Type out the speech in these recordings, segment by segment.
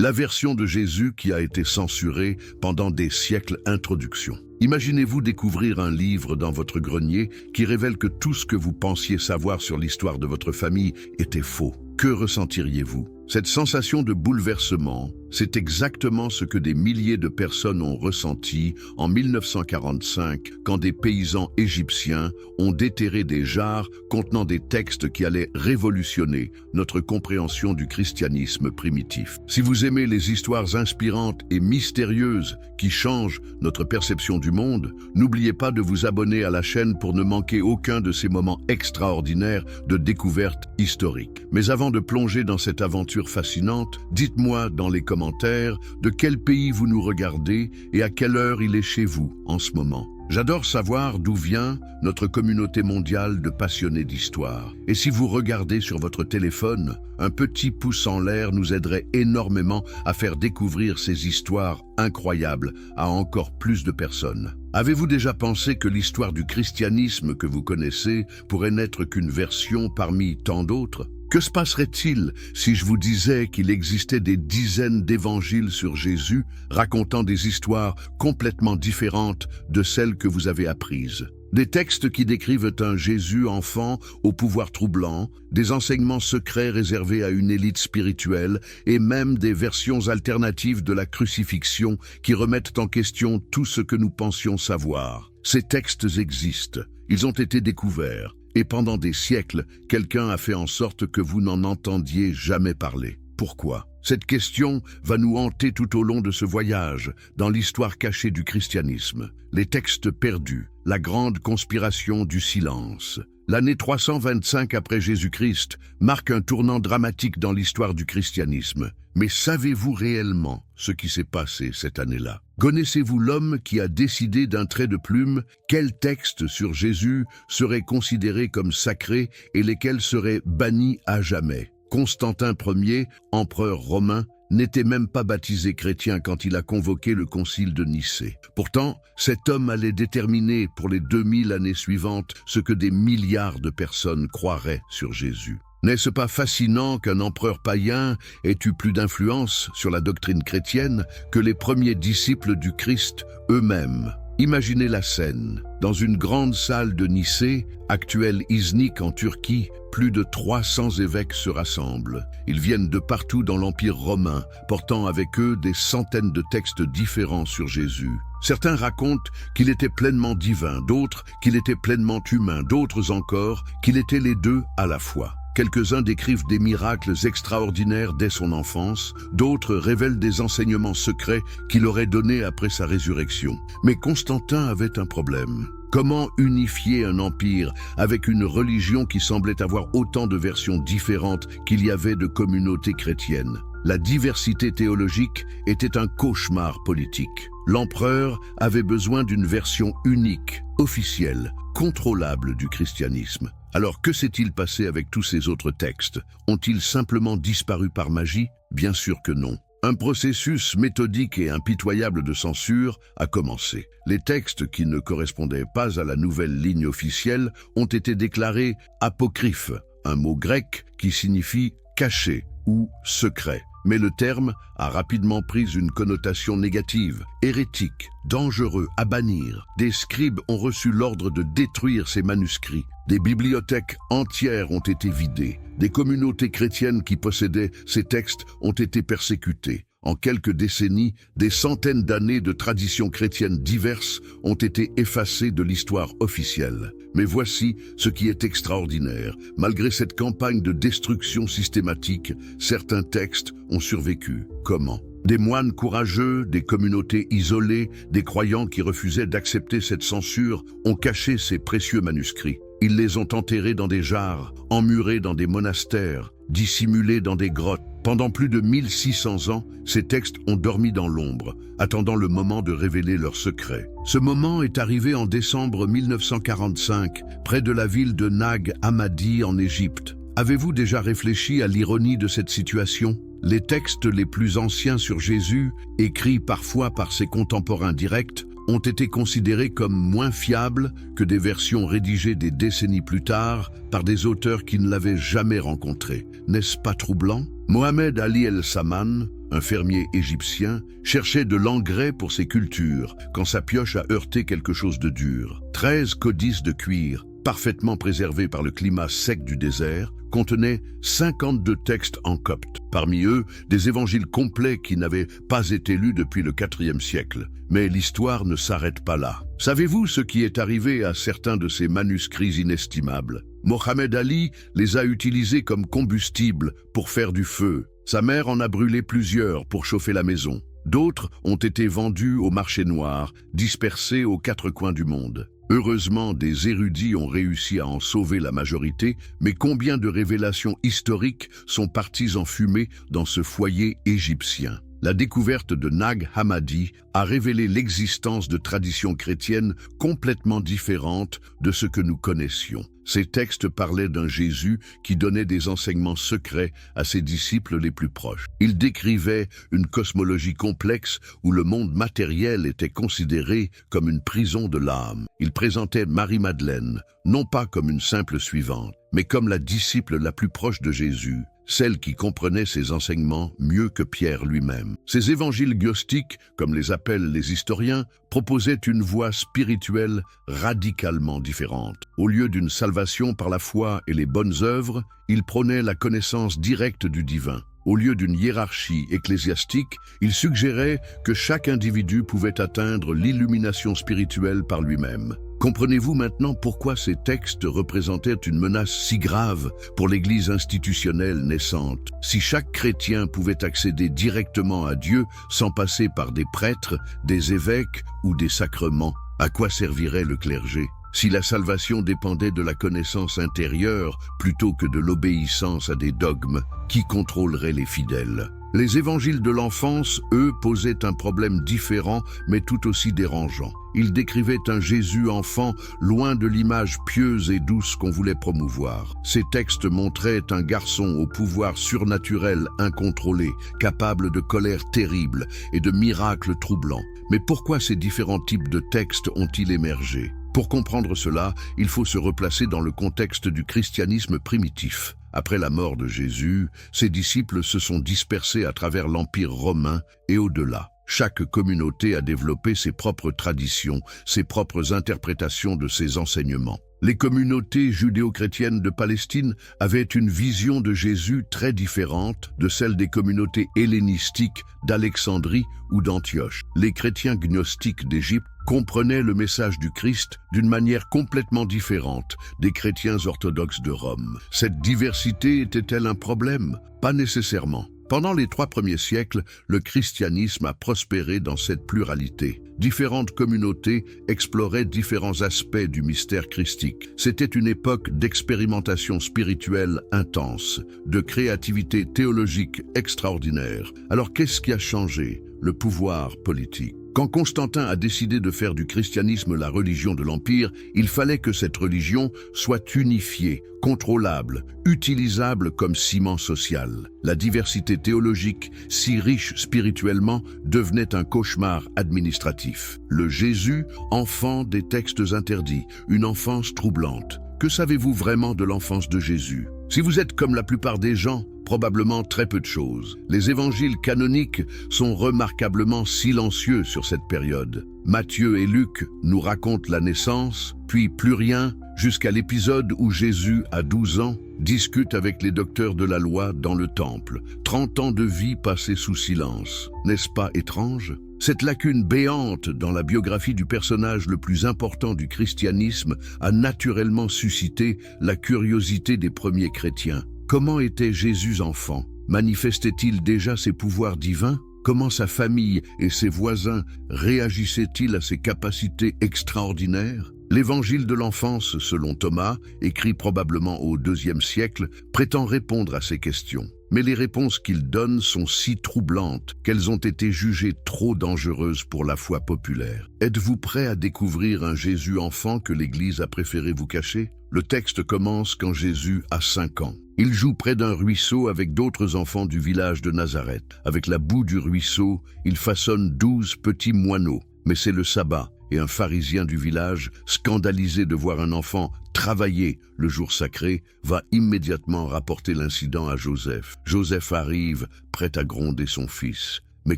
La version de Jésus qui a été censurée pendant des siècles. Introduction. Imaginez-vous découvrir un livre dans votre grenier qui révèle que tout ce que vous pensiez savoir sur l'histoire de votre famille était faux. Que ressentiriez-vous? Cette sensation de bouleversement, c'est exactement ce que des milliers de personnes ont ressenti en 1945 quand des paysans égyptiens ont déterré des jarres contenant des textes qui allaient révolutionner notre compréhension du christianisme primitif. Si vous aimez les histoires inspirantes et mystérieuses qui changent notre perception du monde, n'oubliez pas de vous abonner à la chaîne pour ne manquer aucun de ces moments extraordinaires de découverte historique. Mais avant de plonger dans cette aventure fascinante, dites-moi dans les commentaires de quel pays vous nous regardez et à quelle heure il est chez vous en ce moment. J'adore savoir d'où vient notre communauté mondiale de passionnés d'histoire. Et si vous regardez sur votre téléphone, un petit pouce en l'air nous aiderait énormément à faire découvrir ces histoires incroyables à encore plus de personnes. Avez-vous déjà pensé que l'histoire du christianisme que vous connaissez pourrait n'être qu'une version parmi tant d'autres ? Que se passerait-il si je vous disais qu'il existait des dizaines d'évangiles sur Jésus racontant des histoires complètement différentes de celles que vous avez apprises? Des textes qui décrivent un Jésus enfant au pouvoir troublant, des enseignements secrets réservés à une élite spirituelle et même des versions alternatives de la crucifixion qui remettent en question tout ce que nous pensions savoir. Ces textes existent, ils ont été découverts. Et pendant des siècles, quelqu'un a fait en sorte que vous n'en entendiez jamais parler. Pourquoi? Cette question va nous hanter tout au long de ce voyage, dans l'histoire cachée du christianisme. Les textes perdus, la grande conspiration du silence. L'année 325 après Jésus-Christ marque un tournant dramatique dans l'histoire du christianisme. Mais savez-vous réellement ce qui s'est passé cette année-là? Connaissez-vous l'homme qui a décidé d'un trait de plume quels textes sur Jésus seraient considérés comme sacrés et lesquels seraient bannis à jamais? Constantin Ier, empereur romain, n'était même pas baptisé chrétien quand il a convoqué le concile de Nicée. Pourtant, cet homme allait déterminer pour les 2000 années suivantes ce que des milliards de personnes croiraient sur Jésus. N'est-ce pas fascinant qu'un empereur païen ait eu plus d'influence sur la doctrine chrétienne que les premiers disciples du Christ eux-mêmes? Imaginez la scène. Dans une grande salle de Nicée, actuelle Iznik en Turquie, plus de 300 évêques se rassemblent. Ils viennent de partout dans l'Empire romain, portant avec eux des centaines de textes différents sur Jésus. Certains racontent qu'il était pleinement divin, d'autres qu'il était pleinement humain, d'autres encore qu'il était les deux à la fois. Quelques-uns décrivent des miracles extraordinaires dès son enfance, d'autres révèlent des enseignements secrets qu'il aurait donnés après sa résurrection. Mais Constantin avait un problème. Comment unifier un empire avec une religion qui semblait avoir autant de versions différentes qu'il y avait de communautés chrétiennes? La diversité théologique était un cauchemar politique. L'empereur avait besoin d'une version unique, officielle, contrôlable du christianisme. Alors que s'est-il passé avec tous ces autres textes? Ont-ils simplement disparu par magie? Bien sûr que non. Un processus méthodique et impitoyable de censure a commencé. Les textes qui ne correspondaient pas à la nouvelle ligne officielle ont été déclarés apocryphes, un mot grec qui signifie caché ou secret. Mais le terme a rapidement pris une connotation négative, hérétique, dangereux, à bannir. Des scribes ont reçu l'ordre de détruire ces manuscrits. Des bibliothèques entières ont été vidées. Des communautés chrétiennes qui possédaient ces textes ont été persécutées. En quelques décennies, des centaines d'années de traditions chrétiennes diverses ont été effacées de l'histoire officielle. Mais voici ce qui est extraordinaire. Malgré cette campagne de destruction systématique, certains textes ont survécu. Comment? Des moines courageux, des communautés isolées, des croyants qui refusaient d'accepter cette censure ont caché ces précieux manuscrits. Ils les ont enterrés dans des jarres, emmurés dans des monastères, dissimulés dans des grottes. Pendant plus de 1600 ans, ces textes ont dormi dans l'ombre, attendant le moment de révéler leurs secrets. Ce moment est arrivé en décembre 1945, près de la ville de Nag Hammadi en Égypte. Avez-vous déjà réfléchi à l'ironie de cette situation? Les textes les plus anciens sur Jésus, écrits parfois par ses contemporains directs, ont été considérés comme moins fiables que des versions rédigées des décennies plus tard par des auteurs qui ne l'avaient jamais rencontré. N'est-ce pas troublant? Mohamed Ali El Saman, un fermier égyptien, cherchait de l'engrais pour ses cultures quand sa pioche a heurté quelque chose de dur. 13 codices de cuir, parfaitement préservés par le climat sec du désert, contenaient 52 textes en copte. Parmi eux, des évangiles complets qui n'avaient pas été lus depuis le IVe siècle. Mais l'histoire ne s'arrête pas là. Savez-vous ce qui est arrivé à certains de ces manuscrits inestimables? Mohammed Ali les a utilisés comme combustible pour faire du feu. Sa mère en a brûlé plusieurs pour chauffer la maison. D'autres ont été vendus au marché noir, dispersés aux 4 coins du monde. Heureusement, des érudits ont réussi à en sauver la majorité, mais combien de révélations historiques sont parties en fumée dans ce foyer égyptien? La découverte de Nag Hammadi a révélé l'existence de traditions chrétiennes complètement différentes de ce que nous connaissions. Ces textes parlaient d'un Jésus qui donnait des enseignements secrets à ses disciples les plus proches. Ils décrivaient une cosmologie complexe où le monde matériel était considéré comme une prison de l'âme. Ils présentaient Marie-Madeleine, non pas comme une simple suivante, mais comme la disciple la plus proche de Jésus, celle qui comprenait ses enseignements mieux que Pierre lui-même. Ces évangiles gnostiques, comme les appellent les historiens, proposaient une voie spirituelle radicalement différente. Au lieu d'une salvation par la foi et les bonnes œuvres, ils prônaient la connaissance directe du divin. Au lieu d'une hiérarchie ecclésiastique, ils suggéraient que chaque individu pouvait atteindre l'illumination spirituelle par lui-même. Comprenez-vous maintenant pourquoi ces textes représentaient une menace si grave pour l'Église institutionnelle naissante? Si chaque chrétien pouvait accéder directement à Dieu sans passer par des prêtres, des évêques ou des sacrements, à quoi servirait le clergé? Si la salvation dépendait de la connaissance intérieure plutôt que de l'obéissance à des dogmes, qui contrôlerait les fidèles? Les évangiles de l'enfance, eux, posaient un problème différent mais tout aussi dérangeant. Ils décrivaient un Jésus enfant loin de l'image pieuse et douce qu'on voulait promouvoir. Ces textes montraient un garçon au pouvoir surnaturel incontrôlé, capable de colère terrible et de miracles troublants. Mais pourquoi ces différents types de textes ont-ils émergé? Pour comprendre cela, il faut se replacer dans le contexte du christianisme primitif. Après la mort de Jésus, ses disciples se sont dispersés à travers l'Empire romain et au-delà. Chaque communauté a développé ses propres traditions, ses propres interprétations de ses enseignements. Les communautés judéo-chrétiennes de Palestine avaient une vision de Jésus très différente de celle des communautés hellénistiques d'Alexandrie ou d'Antioche. Les chrétiens gnostiques d'Égypte comprenaient le message du Christ d'une manière complètement différente des chrétiens orthodoxes de Rome. Cette diversité était-elle un problème? Pas nécessairement. Pendant les 3 premiers siècles, le christianisme a prospéré dans cette pluralité. Différentes communautés exploraient différents aspects du mystère christique. C'était une époque d'expérimentation spirituelle intense, de créativité théologique extraordinaire. Alors qu'est-ce qui a changé? Le pouvoir politique. Quand Constantin a décidé de faire du christianisme la religion de l'Empire, il fallait que cette religion soit unifiée, contrôlable, utilisable comme ciment social. La diversité théologique, si riche spirituellement, devenait un cauchemar administratif. Le Jésus, enfant des textes interdits, une enfance troublante. Que savez-vous vraiment de l'enfance de Jésus? Si vous êtes comme la plupart des gens, probablement très peu de choses. Les évangiles canoniques sont remarquablement silencieux sur cette période. Matthieu et Luc nous racontent la naissance, puis plus rien, jusqu'à l'épisode où Jésus, à 12 ans, discute avec les docteurs de la loi dans le temple. 30 ans de vie passés sous silence. N'est-ce pas étrange? Cette lacune béante dans la biographie du personnage le plus important du christianisme a naturellement suscité la curiosité des premiers chrétiens. Comment était Jésus enfant? Manifestait-il déjà ses pouvoirs divins? Comment sa famille et ses voisins réagissaient-ils à ses capacités extraordinaires? L'évangile de l'enfance, selon Thomas, écrit probablement au IIe siècle, prétend répondre à ces questions. Mais les réponses qu'il donne sont si troublantes qu'elles ont été jugées trop dangereuses pour la foi populaire. Êtes-vous prêt à découvrir un Jésus enfant que l'Église a préféré vous cacher? Le texte commence quand Jésus a 5 ans. Il joue près d'un ruisseau avec d'autres enfants du village de Nazareth. Avec la boue du ruisseau, il façonne 12 petits moineaux. Mais c'est le sabbat, et un pharisien du village, scandalisé de voir un enfant travailler le jour sacré, va immédiatement rapporter l'incident à Joseph. Joseph arrive, prêt à gronder son fils. Mais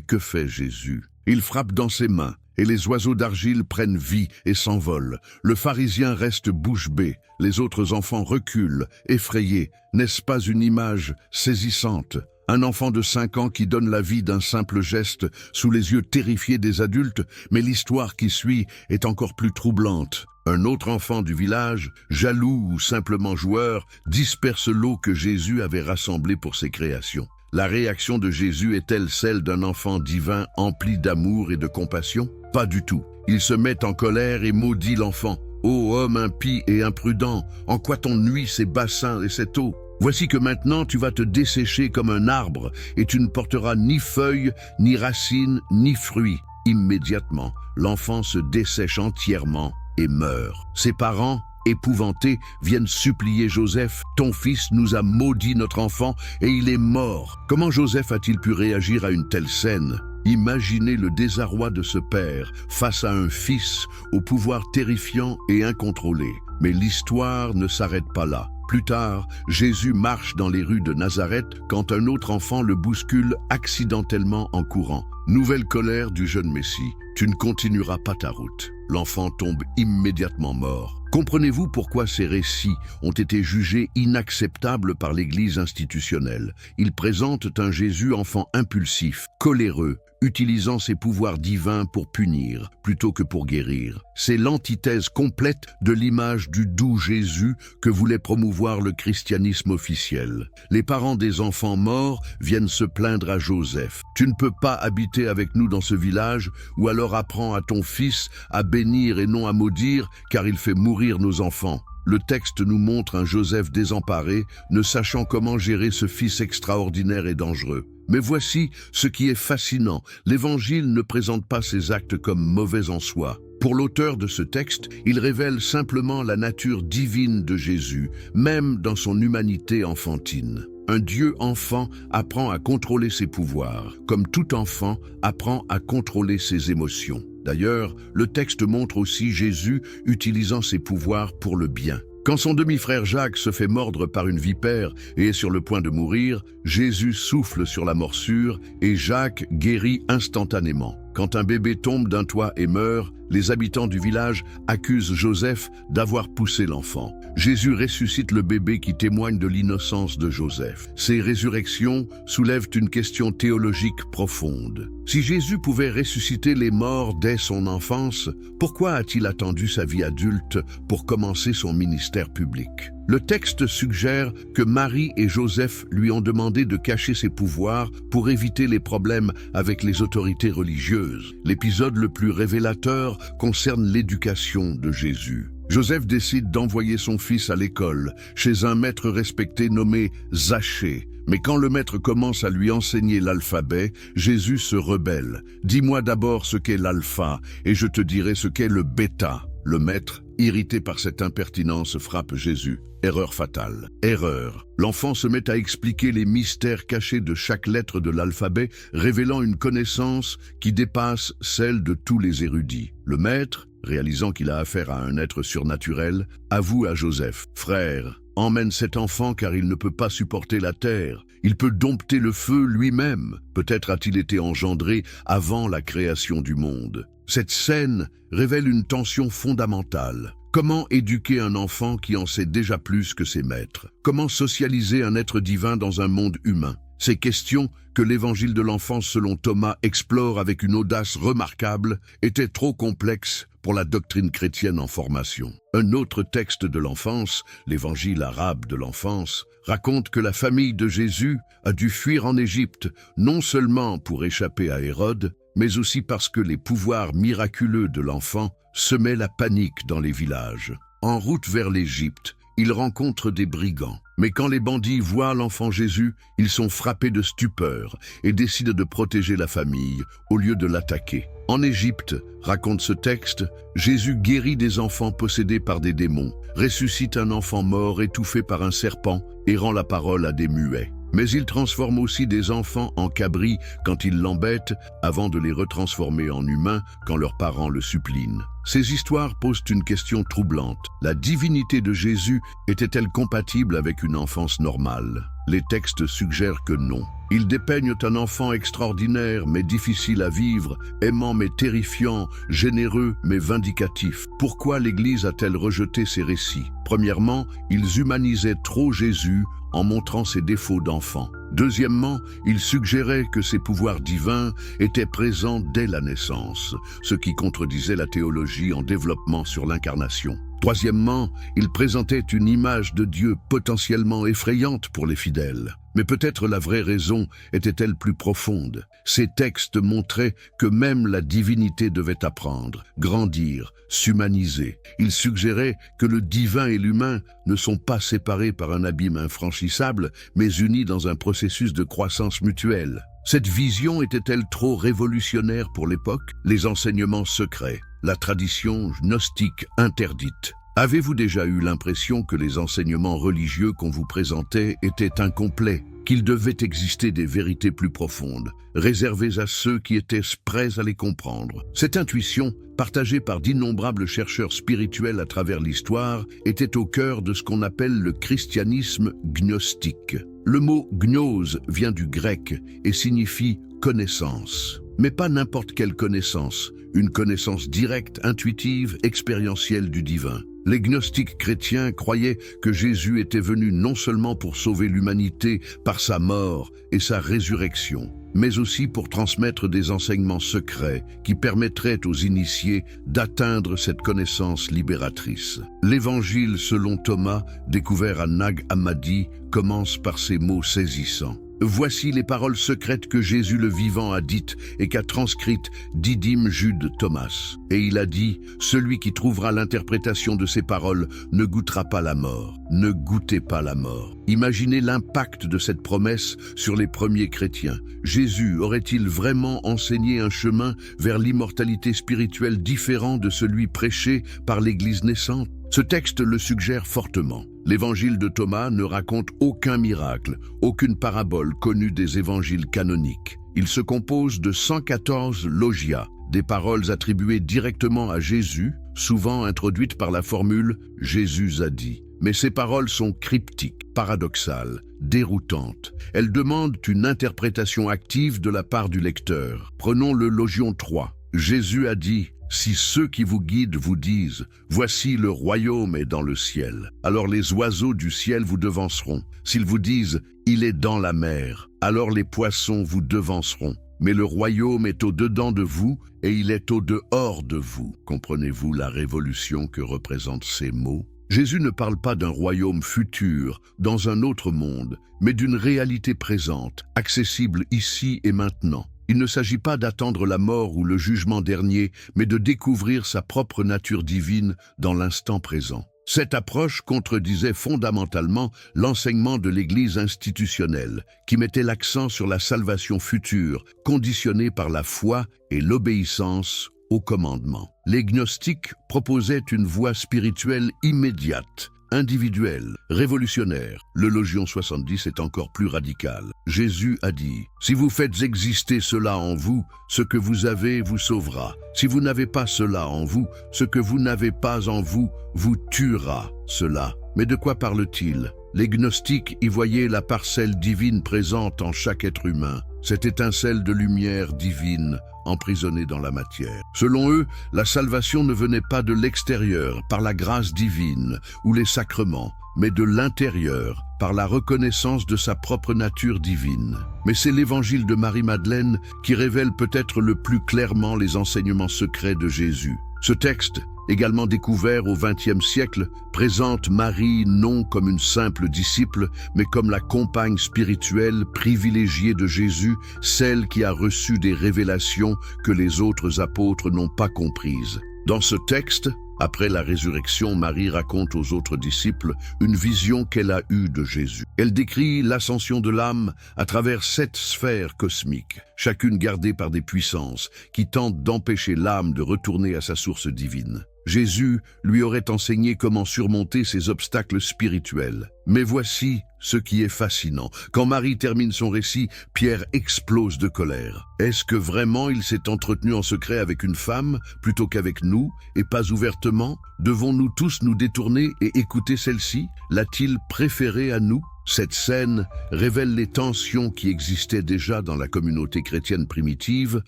que fait Jésus? Il frappe dans ses mains, et les oiseaux d'argile prennent vie et s'envolent. Le pharisien reste bouche bée, les autres enfants reculent, effrayés. N'est-ce pas une image saisissante? Un enfant de 5 ans qui donne la vie d'un simple geste sous les yeux terrifiés des adultes, mais l'histoire qui suit est encore plus troublante. Un autre enfant du village, jaloux ou simplement joueur, disperse l'eau que Jésus avait rassemblée pour ses créations. La réaction de Jésus est-elle celle d'un enfant divin empli d'amour et de compassion? Pas du tout. Il se met en colère et maudit l'enfant. « Ô homme impie et imprudent, en quoi t'ont nui ces bassins et cette eau? Voici que maintenant tu vas te dessécher comme un arbre, et tu ne porteras ni feuilles, ni racines, ni fruits. » Immédiatement, l'enfant se dessèche entièrement et meurt. Ses parents, épouvantés, viennent supplier Joseph. « Ton fils nous a maudit notre enfant et il est mort. » Comment Joseph a-t-il pu réagir à une telle scène? Imaginez le désarroi de ce père face à un fils au pouvoir terrifiant et incontrôlé. Mais l'histoire ne s'arrête pas là. Plus tard, Jésus marche dans les rues de Nazareth quand un autre enfant le bouscule accidentellement en courant. Nouvelle colère du jeune Messie. Tu ne continueras pas ta route. L'enfant tombe immédiatement mort. Comprenez-vous pourquoi ces récits ont été jugés inacceptables par l'Église institutionnelle? Ils présentent un Jésus enfant impulsif, coléreux, utilisant ses pouvoirs divins pour punir plutôt que pour guérir. C'est l'antithèse complète de l'image du doux Jésus que voulait promouvoir le christianisme officiel. Les parents des enfants morts viennent se plaindre à Joseph. « Tu ne peux pas habiter avec nous dans ce village, ou alors apprends à ton fils à bénir et non à maudire, car il fait mourir nos enfants. » Le texte nous montre un Joseph désemparé, ne sachant comment gérer ce fils extraordinaire et dangereux. Mais voici ce qui est fascinant, l'Évangile ne présente pas ces actes comme mauvais en soi. Pour l'auteur de ce texte, il révèle simplement la nature divine de Jésus, même dans son humanité enfantine. Un Dieu enfant apprend à contrôler ses pouvoirs, comme tout enfant apprend à contrôler ses émotions. D'ailleurs, le texte montre aussi Jésus utilisant ses pouvoirs pour le bien. Quand son demi-frère Jacques se fait mordre par une vipère et est sur le point de mourir, Jésus souffle sur la morsure et Jacques guérit instantanément. Quand un bébé tombe d'un toit et meurt, les habitants du village accusent Joseph d'avoir poussé l'enfant. Jésus ressuscite le bébé qui témoigne de l'innocence de Joseph. Ces résurrections soulèvent une question théologique profonde. Si Jésus pouvait ressusciter les morts dès son enfance, pourquoi a-t-il attendu sa vie adulte pour commencer son ministère public? Le texte suggère que Marie et Joseph lui ont demandé de cacher ses pouvoirs pour éviter les problèmes avec les autorités religieuses. L'épisode le plus révélateur concerne l'éducation de Jésus. Joseph décide d'envoyer son fils à l'école, chez un maître respecté nommé Zachée. Mais quand le maître commence à lui enseigner l'alphabet, Jésus se rebelle. « Dis-moi d'abord ce qu'est l'alpha, et je te dirai ce qu'est le bêta. » Le maître, irrité par cette impertinence, frappe Jésus. Erreur fatale. Erreur. L'enfant se met à expliquer les mystères cachés de chaque lettre de l'alphabet, révélant une connaissance qui dépasse celle de tous les érudits. Le maître, réalisant qu'il a affaire à un être surnaturel, avoue à Joseph: « Frère, emmène cet enfant car il ne peut pas supporter la terre. Il peut dompter le feu lui-même. Peut-être a-t-il été engendré avant la création du monde. » Cette scène révèle une tension fondamentale. Comment éduquer un enfant qui en sait déjà plus que ses maîtres? Comment socialiser un être divin dans un monde humain? Ces questions, que l'évangile de l'enfance selon Thomas explore avec une audace remarquable, étaient trop complexes pour la doctrine chrétienne en formation. Un autre texte de l'enfance, l'évangile arabe de l'enfance, raconte que la famille de Jésus a dû fuir en Égypte, non seulement pour échapper à Hérode, mais aussi parce que les pouvoirs miraculeux de l'enfant semaient la panique dans les villages. En route vers l'Égypte, il rencontre des brigands. Mais quand les bandits voient l'enfant Jésus, ils sont frappés de stupeur et décident de protéger la famille au lieu de l'attaquer. En Égypte, raconte ce texte, Jésus guérit des enfants possédés par des démons, ressuscite un enfant mort étouffé par un serpent et rend la parole à des muets. Mais il transforme aussi des enfants en cabris quand ils l'embêtent, avant de les retransformer en humains quand leurs parents le supplinent. Ces histoires posent une question troublante. La divinité de Jésus était-elle compatible avec une enfance normale? Les textes suggèrent que non. Ils dépeignent un enfant extraordinaire mais difficile à vivre, aimant mais terrifiant, généreux mais vindicatif. Pourquoi l'Église a-t-elle rejeté ces récits? Premièrement, ils humanisaient trop Jésus en montrant ses défauts d'enfant. Deuxièmement, ils suggéraient que ses pouvoirs divins étaient présents dès la naissance, ce qui contredisait la théologie en développement sur l'incarnation. Troisièmement, ils présentaient une image de Dieu potentiellement effrayante pour les fidèles. Mais peut-être la vraie raison était-elle plus profonde. Ces textes montraient que même la divinité devait apprendre, grandir, s'humaniser. Ils suggéraient que le divin et l'humain ne sont pas séparés par un abîme infranchissable, mais unis dans un processus de croissance mutuelle. Cette vision était-elle trop révolutionnaire pour l'époque? Les enseignements secrets, la tradition gnostique interdite. Avez-vous déjà eu l'impression que les enseignements religieux qu'on vous présentait étaient incomplets, qu'il devait exister des vérités plus profondes, réservées à ceux qui étaient prêts à les comprendre? Cette intuition, partagée par d'innombrables chercheurs spirituels à travers l'histoire, était au cœur de ce qu'on appelle le christianisme gnostique. Le mot gnose vient du grec et signifie connaissance. Mais pas n'importe quelle connaissance, une connaissance directe, intuitive, expérientielle du divin. Les gnostiques chrétiens croyaient que Jésus était venu non seulement pour sauver l'humanité par sa mort et sa résurrection, mais aussi pour transmettre des enseignements secrets qui permettraient aux initiés d'atteindre cette connaissance libératrice. L'Évangile selon Thomas, découvert à Nag Hammadi, commence par ces mots saisissants. Voici les paroles secrètes que Jésus le vivant a dites et qu'a transcrites Didyme Jude Thomas. Et il a dit, celui qui trouvera l'interprétation de ces paroles ne goûtera pas la mort. Ne goûtez pas la mort. Imaginez l'impact de cette promesse sur les premiers chrétiens. Jésus aurait-il vraiment enseigné un chemin vers l'immortalité spirituelle différent de celui prêché par l'Église naissante? Ce texte le suggère fortement. L'évangile de Thomas ne raconte aucun miracle, aucune parabole connue des évangiles canoniques. Il se compose de 114 logia, des paroles attribuées directement à Jésus, souvent introduites par la formule « Jésus a dit ». Mais ces paroles sont cryptiques, paradoxales, déroutantes. Elles demandent une interprétation active de la part du lecteur. Prenons le logion 3. Jésus a dit « Si ceux qui vous guident vous disent « Voici le royaume est dans le ciel », alors les oiseaux du ciel vous devanceront. S'ils vous disent « Il est dans la mer », alors les poissons vous devanceront. Mais le royaume est au-dedans de vous et il est au-dehors de vous. Comprenez-vous la révolution que représentent ces mots? Jésus ne parle pas d'un royaume futur, dans un autre monde, mais d'une réalité présente, accessible ici et maintenant. Il ne s'agit pas d'attendre la mort ou le jugement dernier, mais de découvrir sa propre nature divine dans l'instant présent. Cette approche contredisait fondamentalement l'enseignement de l'Église institutionnelle, qui mettait l'accent sur la salvation future, conditionnée par la foi et l'obéissance au commandement. Les gnostiques proposaient une voie spirituelle immédiate, individuelle, révolutionnaire. Le Logion 70 est encore plus radical. Jésus a dit « Si vous faites exister cela en vous, ce que vous avez vous sauvera. Si vous n'avez pas cela en vous, ce que vous n'avez pas en vous vous tuera cela. » Mais de quoi parle-t-il? Les gnostiques y voyaient la parcelle divine présente en chaque être humain, cette étincelle de lumière divine emprisonnée dans la matière. Selon eux, la salvation ne venait pas de l'extérieur, par la grâce divine ou les sacrements, mais de l'intérieur, par la reconnaissance de sa propre nature divine. Mais c'est l'évangile de Marie-Madeleine qui révèle peut-être le plus clairement les enseignements secrets de Jésus. Ce texte, également découvert au XXe siècle, présente Marie non comme une simple disciple, mais comme la compagne spirituelle privilégiée de Jésus, celle qui a reçu des révélations que les autres apôtres n'ont pas comprises. Dans ce texte, après la résurrection, Marie raconte aux autres disciples une vision qu'elle a eue de Jésus. Elle décrit l'ascension de l'âme à travers 7 sphères cosmiques. chacune gardée par des puissances qui tentent d'empêcher l'âme de retourner à sa source divine. Jésus lui aurait enseigné comment surmonter ces obstacles spirituels. Mais voici ce qui est fascinant. Quand Marie termine son récit, Pierre explose de colère. Est-ce que vraiment il s'est entretenu en secret avec une femme plutôt qu'avec nous, et pas ouvertement? Devons-nous tous nous détourner et écouter celle-ci? L'a-t-il préférée à nous? Cette scène révèle les tensions qui existaient déjà dans la communauté chrétienne primitive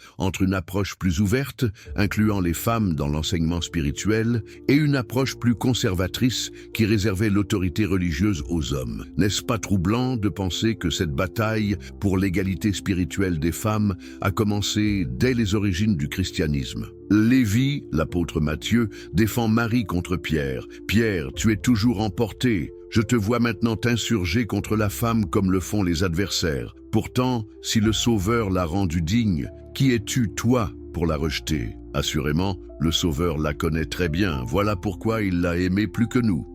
entre une approche plus ouverte, incluant les femmes dans l'enseignement spirituel, et une approche plus conservatrice qui réservait l'autorité religieuse aux hommes. N'est-ce pas troublant de penser que cette bataille pour l'égalité spirituelle des femmes a commencé dès les origines du christianisme? Lévi, l'apôtre Matthieu, défend Marie contre Pierre. « Pierre, tu es toujours emporté. Je te vois maintenant t'insurger contre la femme comme le font les adversaires. Pourtant, si le Sauveur l'a rendue digne, qui es-tu, toi, pour la rejeter? Assurément, le Sauveur la connaît très bien. Voilà pourquoi il l'a aimée plus que nous.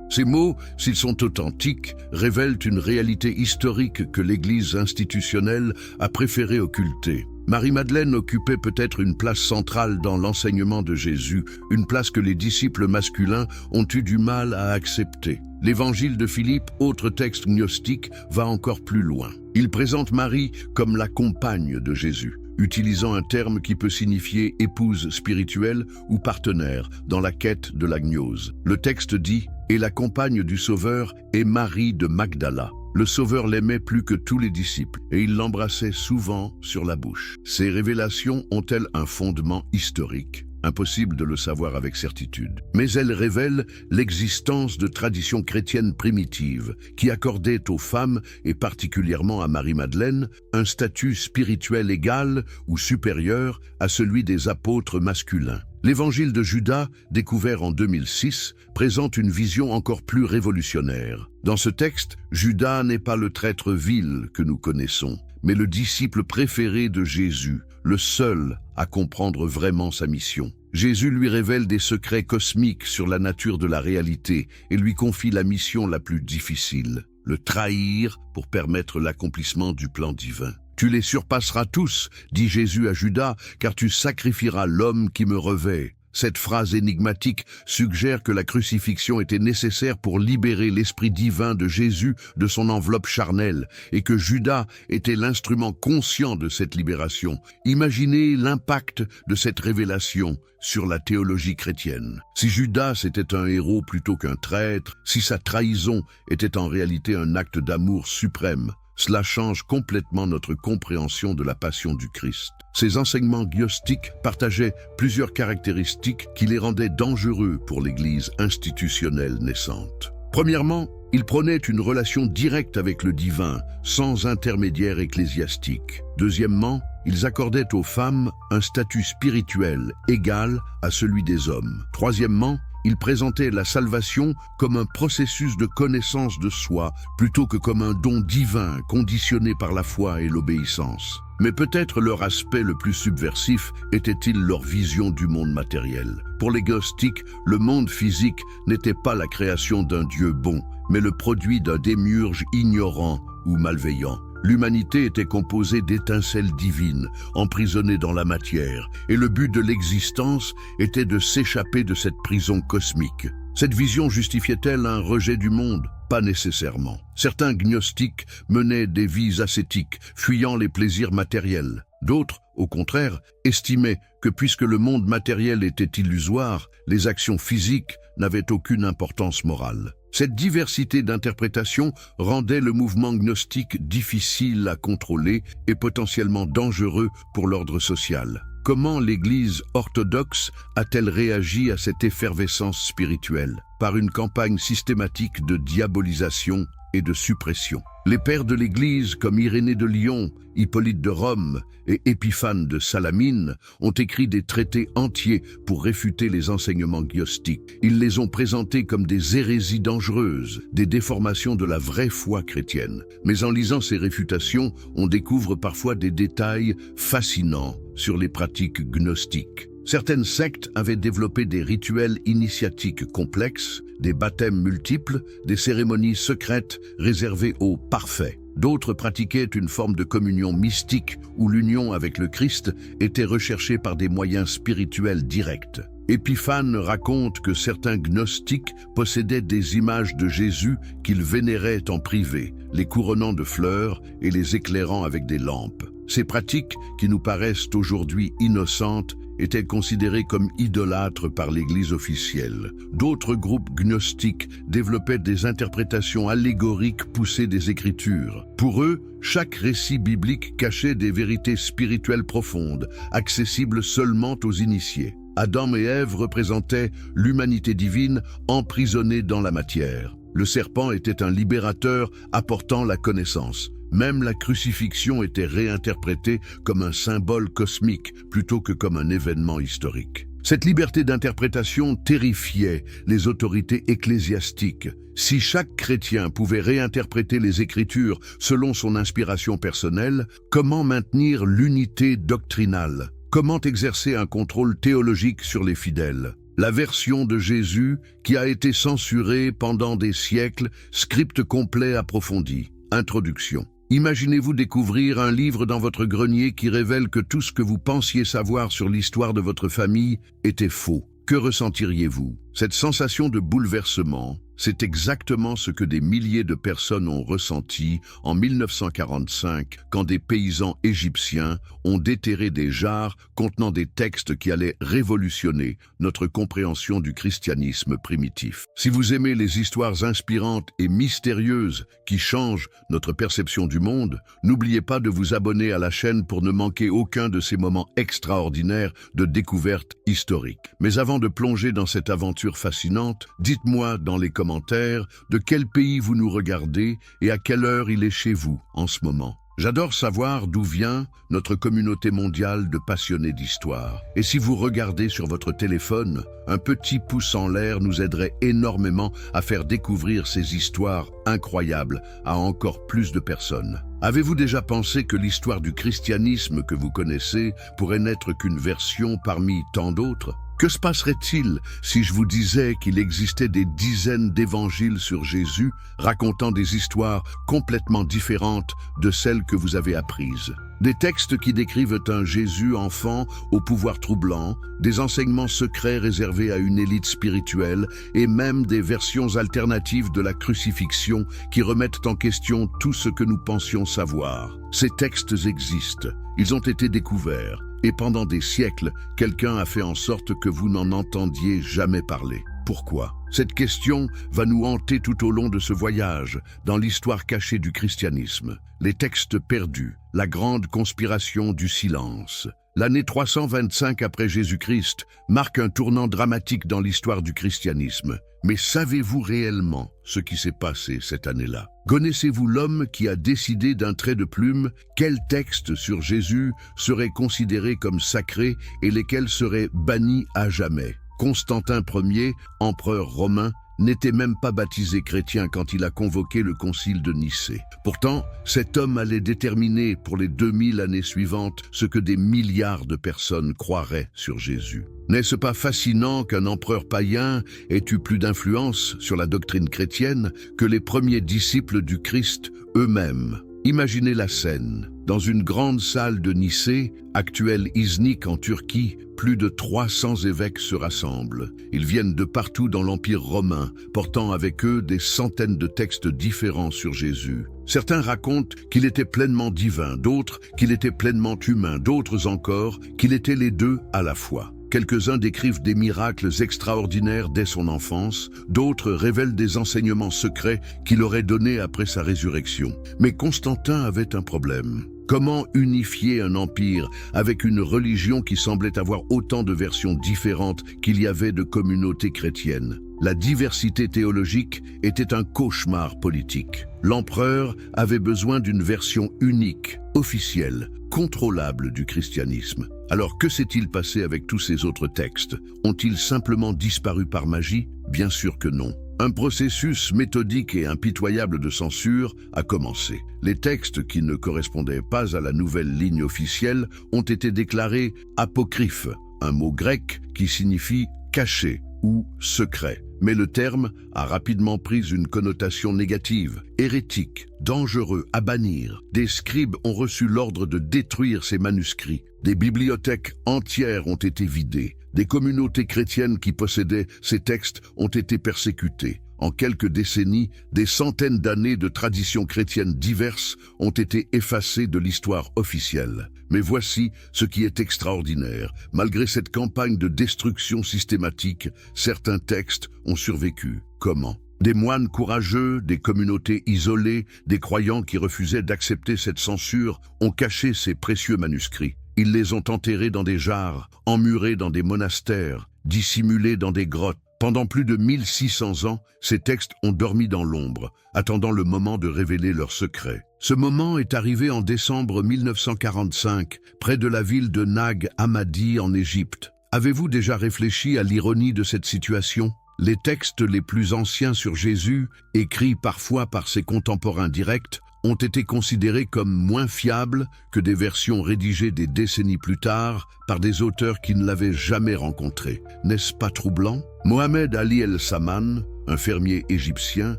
Ces mots, s'ils sont authentiques, révèlent une réalité historique que l'Église institutionnelle a préféré occulter. Marie-Madeleine occupait peut-être une place centrale dans l'enseignement de Jésus, une place que les disciples masculins ont eu du mal à accepter. L'Évangile de Philippe, autre texte gnostique, va encore plus loin. Il présente Marie comme la compagne de Jésus, utilisant un terme qui peut signifier épouse spirituelle ou partenaire dans la quête de la gnose. Le texte dit « Et la compagne du Sauveur est Marie de Magdala ». Le Sauveur l'aimait plus que tous les disciples et il l'embrassait souvent sur la bouche. Ces révélations ont-elles un fondement historique? Impossible de le savoir avec certitude. Mais elles révèlent l'existence de traditions chrétiennes primitives qui accordaient aux femmes, et particulièrement à Marie-Madeleine, un statut spirituel égal ou supérieur à celui des apôtres masculins. L'Évangile de Judas, découvert en 2006, présente une vision encore plus révolutionnaire. Dans ce texte, Judas n'est pas le traître vil que nous connaissons, mais le disciple préféré de Jésus, le seul à comprendre vraiment sa mission. Jésus lui révèle des secrets cosmiques sur la nature de la réalité et lui confie la mission la plus difficile, le trahir pour permettre l'accomplissement du plan divin. « Tu les surpasseras tous, dit Jésus à Judas, car tu sacrifieras l'homme qui me revêt. » Cette phrase énigmatique suggère que la crucifixion était nécessaire pour libérer l'esprit divin de Jésus de son enveloppe charnelle et que Judas était l'instrument conscient de cette libération. Imaginez l'impact de cette révélation sur la théologie chrétienne. Si Judas était un héros plutôt qu'un traître, si sa trahison était en réalité un acte d'amour suprême, cela change complètement notre compréhension de la passion du Christ. Ces enseignements gnostiques partageaient plusieurs caractéristiques qui les rendaient dangereux pour l'Église institutionnelle naissante. Premièrement, ils prônaient une relation directe avec le divin, sans intermédiaire ecclésiastique. Deuxièmement, ils accordaient aux femmes un statut spirituel égal à celui des hommes. Troisièmement, ils présentaient la salvation comme un processus de connaissance de soi, plutôt que comme un don divin conditionné par la foi et l'obéissance. Mais peut-être leur aspect le plus subversif était-il leur vision du monde matériel. Pour les gnostiques, le monde physique n'était pas la création d'un Dieu bon, mais le produit d'un démiurge ignorant ou malveillant. L'humanité était composée d'étincelles divines, emprisonnées dans la matière, et le but de l'existence était de s'échapper de cette prison cosmique. Cette vision justifiait-elle un rejet du monde? Pas nécessairement. Certains gnostiques menaient des vies ascétiques, fuyant les plaisirs matériels. D'autres, au contraire, estimaient que puisque le monde matériel était illusoire, les actions physiques n'avaient aucune importance morale. Cette diversité d'interprétations rendait le mouvement gnostique difficile à contrôler et potentiellement dangereux pour l'ordre social. Comment l'Église orthodoxe a-t-elle réagi à cette effervescence spirituelle? Par une campagne systématique de diabolisation et de suppression. Les pères de l'Église, comme Irénée de Lyon, Hippolyte de Rome et Épiphane de Salamine, ont écrit des traités entiers pour réfuter les enseignements gnostiques. Ils les ont présentés comme des hérésies dangereuses, des déformations de la vraie foi chrétienne. Mais en lisant ces réfutations, on découvre parfois des détails fascinants sur les pratiques gnostiques. Certaines sectes avaient développé des rituels initiatiques complexes, des baptêmes multiples, des cérémonies secrètes réservées aux parfaits. D'autres pratiquaient une forme de communion mystique où l'union avec le Christ était recherchée par des moyens spirituels directs. Épiphane raconte que certains gnostiques possédaient des images de Jésus qu'ils vénéraient en privé, les couronnant de fleurs et les éclairant avec des lampes. Ces pratiques, qui nous paraissent aujourd'hui innocentes, étaient considérées comme idolâtres par l'Église officielle. D'autres groupes gnostiques développaient des interprétations allégoriques poussées des Écritures. Pour eux, chaque récit biblique cachait des vérités spirituelles profondes, accessibles seulement aux initiés. Adam et Ève représentaient l'humanité divine emprisonnée dans la matière. Le serpent était un libérateur apportant la connaissance. Même la crucifixion était réinterprétée comme un symbole cosmique plutôt que comme un événement historique. Cette liberté d'interprétation terrifiait les autorités ecclésiastiques. Si chaque chrétien pouvait réinterpréter les Écritures selon son inspiration personnelle, comment maintenir l'unité doctrinale ? Comment exercer un contrôle théologique sur les fidèles ? La version de Jésus qui a été censurée pendant des siècles, script complet approfondi. Introduction. Imaginez-vous découvrir un livre dans votre grenier qui révèle que tout ce que vous pensiez savoir sur l'histoire de votre famille était faux. Que ressentiriez-vous? Cette sensation de bouleversement, c'est exactement ce que des milliers de personnes ont ressenti en 1945 quand des paysans égyptiens ont déterré des jarres contenant des textes qui allaient révolutionner notre compréhension du christianisme primitif. Si vous aimez les histoires inspirantes et mystérieuses qui changent notre perception du monde, n'oubliez pas de vous abonner à la chaîne pour ne manquer aucun de ces moments extraordinaires de découverte historique. Mais avant de plonger dans cette aventure fascinante, dites-moi dans les commentaires de quel pays vous nous regardez et à quelle heure il est chez vous en ce moment. J'adore savoir d'où vient notre communauté mondiale de passionnés d'histoire. Et si vous regardez sur votre téléphone, un petit pouce en l'air nous aiderait énormément à faire découvrir ces histoires incroyables à encore plus de personnes. Avez-vous déjà pensé que l'histoire du christianisme que vous connaissez pourrait n'être qu'une version parmi tant d'autres ? Que se passerait-il si je vous disais qu'il existait des dizaines d'évangiles sur Jésus racontant des histoires complètement différentes de celles que vous avez apprises? Des textes qui décrivent un Jésus enfant au pouvoir troublant, des enseignements secrets réservés à une élite spirituelle et même des versions alternatives de la crucifixion qui remettent en question tout ce que nous pensions savoir. Ces textes existent, ils ont été découverts. Et pendant des siècles, quelqu'un a fait en sorte que vous n'en entendiez jamais parler. Pourquoi? Cette question va nous hanter tout au long de ce voyage dans l'histoire cachée du christianisme. Les textes perdus, la grande conspiration du silence. L'année 325 après Jésus-Christ marque un tournant dramatique dans l'histoire du christianisme. Mais savez-vous réellement ce qui s'est passé cette année-là? Connaissez-vous l'homme qui a décidé d'un trait de plume quels textes sur Jésus seraient considérés comme sacrés et lesquels seraient bannis à jamais? Constantin Ier, empereur romain, n'était même pas baptisé chrétien quand il a convoqué le concile de Nicée. Pourtant, cet homme allait déterminer pour les 2000 années suivantes ce que des milliards de personnes croiraient sur Jésus. N'est-ce pas fascinant qu'un empereur païen ait eu plus d'influence sur la doctrine chrétienne que les premiers disciples du Christ eux-mêmes? Imaginez la scène. Dans une grande salle de Nicée, actuelle Iznik en Turquie, plus de 300 évêques se rassemblent. Ils viennent de partout dans l'Empire romain, portant avec eux des centaines de textes différents sur Jésus. Certains racontent qu'il était pleinement divin, d'autres qu'il était pleinement humain, d'autres encore qu'il était les deux à la fois. Quelques-uns décrivent des miracles extraordinaires dès son enfance, d'autres révèlent des enseignements secrets qu'il aurait donnés après sa résurrection. Mais Constantin avait un problème. Comment unifier un empire avec une religion qui semblait avoir autant de versions différentes qu'il y avait de communautés chrétiennes? La diversité théologique était un cauchemar politique. L'empereur avait besoin d'une version unique, officielle, contrôlable du christianisme. Alors que s'est-il passé avec tous ces autres textes? Ont-ils simplement disparu par magie? Bien sûr que non. Un processus méthodique et impitoyable de censure a commencé. Les textes qui ne correspondaient pas à la nouvelle ligne officielle ont été déclarés apocryphes, un mot grec qui signifie caché ou secret. Mais le terme a rapidement pris une connotation négative, hérétique, dangereux, à bannir. Des scribes ont reçu l'ordre de détruire ces manuscrits. Des bibliothèques entières ont été vidées. Des communautés chrétiennes qui possédaient ces textes ont été persécutées. En quelques décennies, des centaines d'années de traditions chrétiennes diverses ont été effacées de l'histoire officielle. Mais voici ce qui est extraordinaire. Malgré cette campagne de destruction systématique, certains textes ont survécu. Comment ? Des moines courageux, des communautés isolées, des croyants qui refusaient d'accepter cette censure ont caché ces précieux manuscrits. Ils les ont enterrés dans des jarres, emmurés dans des monastères, dissimulés dans des grottes. Pendant plus de 1600 ans, ces textes ont dormi dans l'ombre, attendant le moment de révéler leurs secrets. Ce moment est arrivé en décembre 1945, près de la ville de Nag Hammadi en Égypte. Avez-vous déjà réfléchi à l'ironie de cette situation ? Les textes les plus anciens sur Jésus, écrits parfois par ses contemporains directs, ont été considérés comme moins fiables que des versions rédigées des décennies plus tard par des auteurs qui ne l'avaient jamais rencontré. N'est-ce pas troublant ? Mohamed Ali El-Saman, un fermier égyptien,